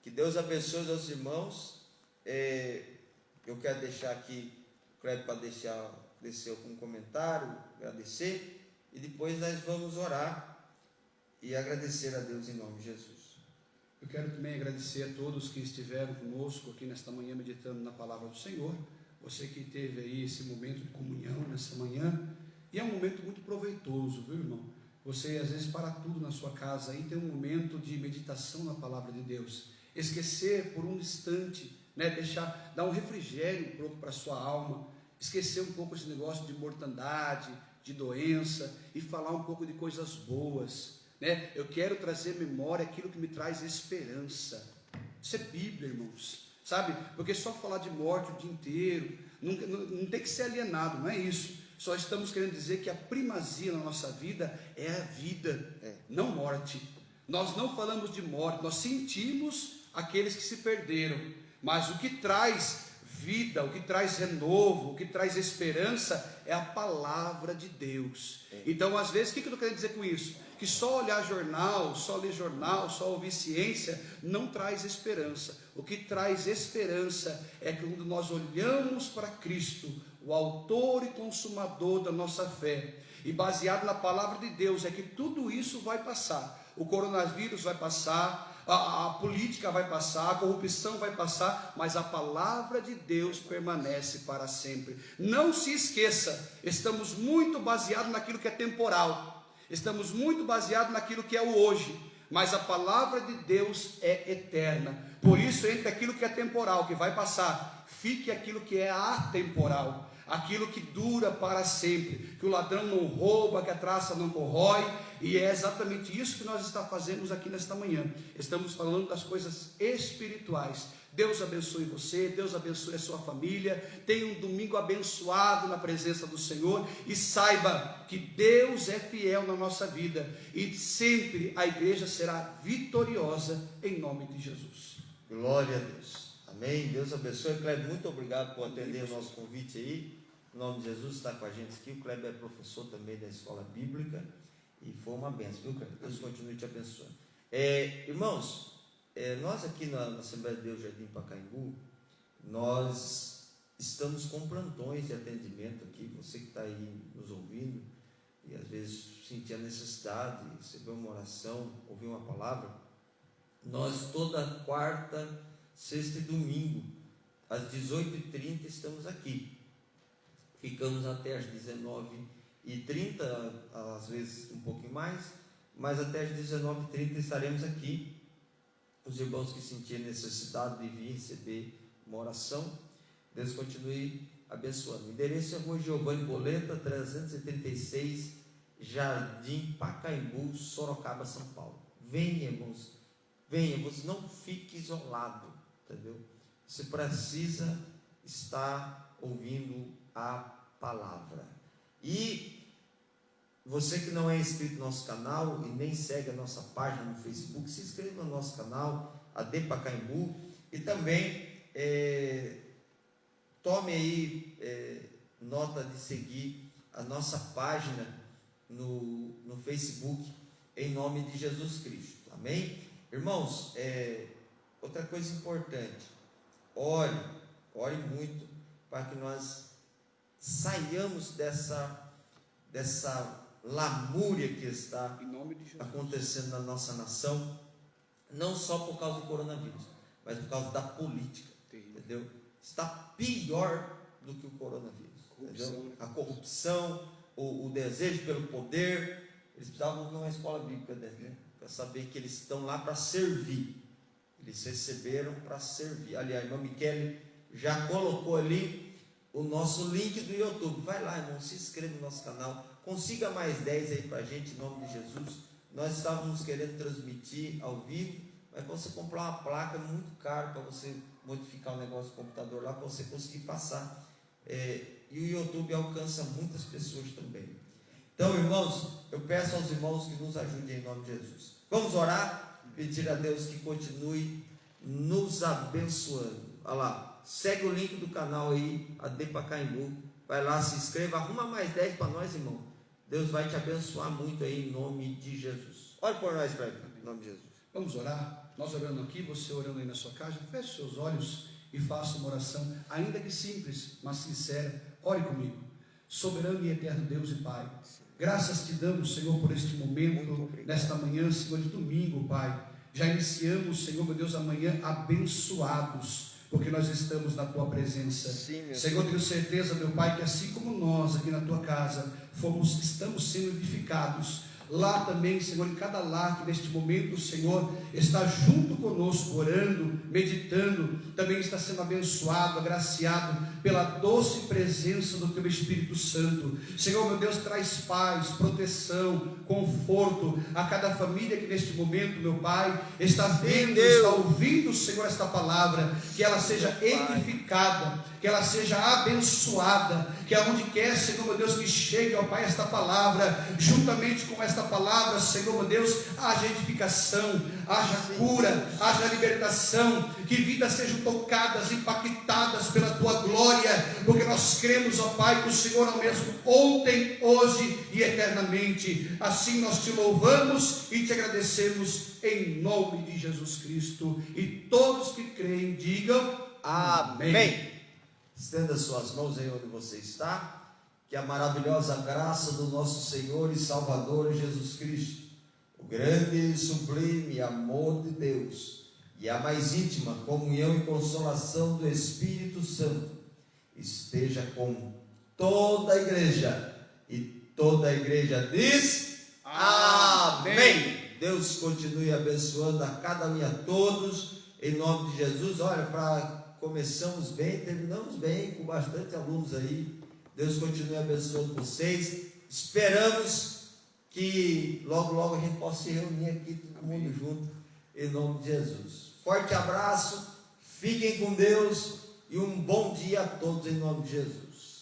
Que Deus abençoe os nossos irmãos. Eu quero deixar aqui o Cleber para descer com um comentário, agradecer, e depois nós vamos orar e agradecer a Deus em nome de Jesus. Eu quero também agradecer a todos que estiveram conosco aqui nesta manhã meditando na palavra do Senhor. Você que teve aí esse momento de comunhão nessa manhã, e é um momento muito proveitoso, viu, irmão? Você às vezes para tudo na sua casa aí, tem um momento de meditação na palavra de Deus, esquecer por um instante, né, dar um refrigério um pouco para a sua alma, esquecer um pouco esse negócio de mortandade, de doença, e falar um pouco de coisas boas, né? Eu quero trazer à memória aquilo que me traz esperança. Isso é Bíblia, irmãos, sabe? Porque só falar de morte o dia inteiro, não tem que ser alienado, não é isso. Só estamos querendo dizer que a primazia na nossa vida é a vida, não morte. Nós não falamos de morte, nós sentimos aqueles que se perderam, mas o que traz vida, o que traz renovo, o que traz esperança é a palavra de Deus. Então, às vezes, o que eu estou querendo dizer com isso? Que só olhar jornal, só ler jornal, só ouvir ciência não traz esperança. O que traz esperança é quando nós olhamos para Cristo, o autor e consumador da nossa fé, e baseado na palavra de Deus, é que tudo isso vai passar. O coronavírus vai passar, a política vai passar, a corrupção vai passar, mas a palavra de Deus permanece para sempre. Não se esqueça, estamos muito baseados naquilo que é temporal, estamos muito baseados naquilo que é o hoje, mas a palavra de Deus é eterna. Por isso, entre aquilo que é temporal, que vai passar, fique aquilo que é atemporal, aquilo que dura para sempre, que o ladrão não rouba, que a traça não corrói. E é exatamente isso que nós fazemos aqui nesta manhã. Estamos falando das coisas espirituais. Deus abençoe você, Deus abençoe a sua família. Tenha um domingo abençoado na presença do Senhor. E saiba que Deus é fiel na nossa vida. E sempre a igreja será vitoriosa em nome de Jesus. Glória a Deus. Amém. Deus abençoe. Kleber, muito obrigado por atender o nosso convite aí. Em nome de Jesus, está com a gente aqui. O Kleber é professor também da escola bíblica. E foi uma benção, viu, Kleber? Deus continue te abençoando. Irmãos, nós aqui na Assembleia de Deus Jardim Pacaembu, nós estamos com plantões de atendimento aqui. Você que está aí nos ouvindo e às vezes sentir a necessidade de receber uma oração, ouvir uma palavra, nós toda quarta, sexta e domingo, às 18h30 estamos aqui. Ficamos até às 19h30, às vezes um pouquinho mais, mas até às 19h30 estaremos aqui. Os irmãos que sentirem necessidade de vir receber uma oração, Deus continue abençoando. O endereço é Rua Giovanni Boleta, 336, Jardim Pacaembu, Sorocaba, São Paulo. Venha, irmãos, venha, você não fique isolado, entendeu? Você precisa estar ouvindo a palavra. E você que não é inscrito no nosso canal e nem segue a nossa página no Facebook, se inscreva no nosso canal, AD Pacaembu, e também tome aí nota de seguir a nossa página no Facebook, em nome de Jesus Cristo. Amém? Irmãos, outra coisa importante, ore muito para que nós saiamos dessa lamúria que está acontecendo na nossa nação, não só por causa do coronavírus, mas por causa da política, entendeu? Está pior do que o coronavírus, entendeu? A corrupção, o desejo pelo poder. Eles precisavam de uma escola bíblica, né? Para saber que eles estão lá para servir. Eles receberam para servir. Aliás, a irmã Michele já colocou ali o nosso link do YouTube. Vai lá, irmão, se inscreva no nosso canal, consiga mais 10 aí para a gente, em nome de Jesus. Nós estávamos querendo transmitir ao vivo, mas para você comprar uma placa é muito caro, para você modificar o negócio do computador lá, para você conseguir passar. E o YouTube alcança muitas pessoas também. Então, irmãos, eu peço aos irmãos que nos ajudem em nome de Jesus. Vamos orar, pedir a Deus que continue nos abençoando. Olha lá, segue o link do canal aí, AD Pacaembu. Vai lá, se inscreva, arruma mais 10 para nós, irmão. Deus vai te abençoar muito aí em nome de Jesus. Ore por nós, Kleber, em nome de Jesus. Vamos orar? Nós orando aqui, você orando aí na sua casa, feche seus olhos e faça uma oração, ainda que simples, mas sincera. Ore comigo. Soberano e eterno Deus e Pai, graças te damos, Senhor, por este momento, nesta manhã, Senhor, de domingo, Pai. Já iniciamos, Senhor, meu Deus, amanhã abençoados, porque nós estamos na Tua presença. Sim, Senhor, tenho certeza, meu Pai, que assim como nós aqui na Tua casa estamos sendo edificados, lá também, Senhor, em cada lar que neste momento o Senhor está junto conosco, orando, meditando, também está sendo abençoado, agraciado pela doce presença do Teu Espírito Santo. Senhor, meu Deus, traz paz, proteção, conforto a cada família que neste momento, meu Pai, está vendo, está ouvindo, Senhor, esta palavra, que ela seja edificada, que ela seja abençoada, que aonde quer, Senhor, meu Deus, que chegue, ó Pai, esta palavra, juntamente com esta palavra, Senhor, meu Deus, haja edificação, haja cura, haja libertação, que vidas sejam tocadas, impactadas pela Tua glória, porque nós cremos, ó Pai, que o Senhor é o mesmo ontem, hoje e eternamente. Assim nós Te louvamos e Te agradecemos em nome de Jesus Cristo, e todos que creem digam amém. Estenda suas mãos aí onde você está, que a maravilhosa graça do nosso Senhor e Salvador Jesus Cristo, o grande e sublime amor de Deus e a mais íntima comunhão e consolação do Espírito Santo esteja com toda a igreja, e toda a igreja diz amém. Deus continue abençoando a cada um e a todos, em nome de Jesus. Olha, começamos bem, terminamos bem, com bastante alunos aí. Deus continue abençoando vocês. Esperamos que logo a gente possa se reunir aqui, todo mundo junto, em nome de Jesus. Forte abraço, fiquem com Deus e um bom dia a todos, em nome de Jesus.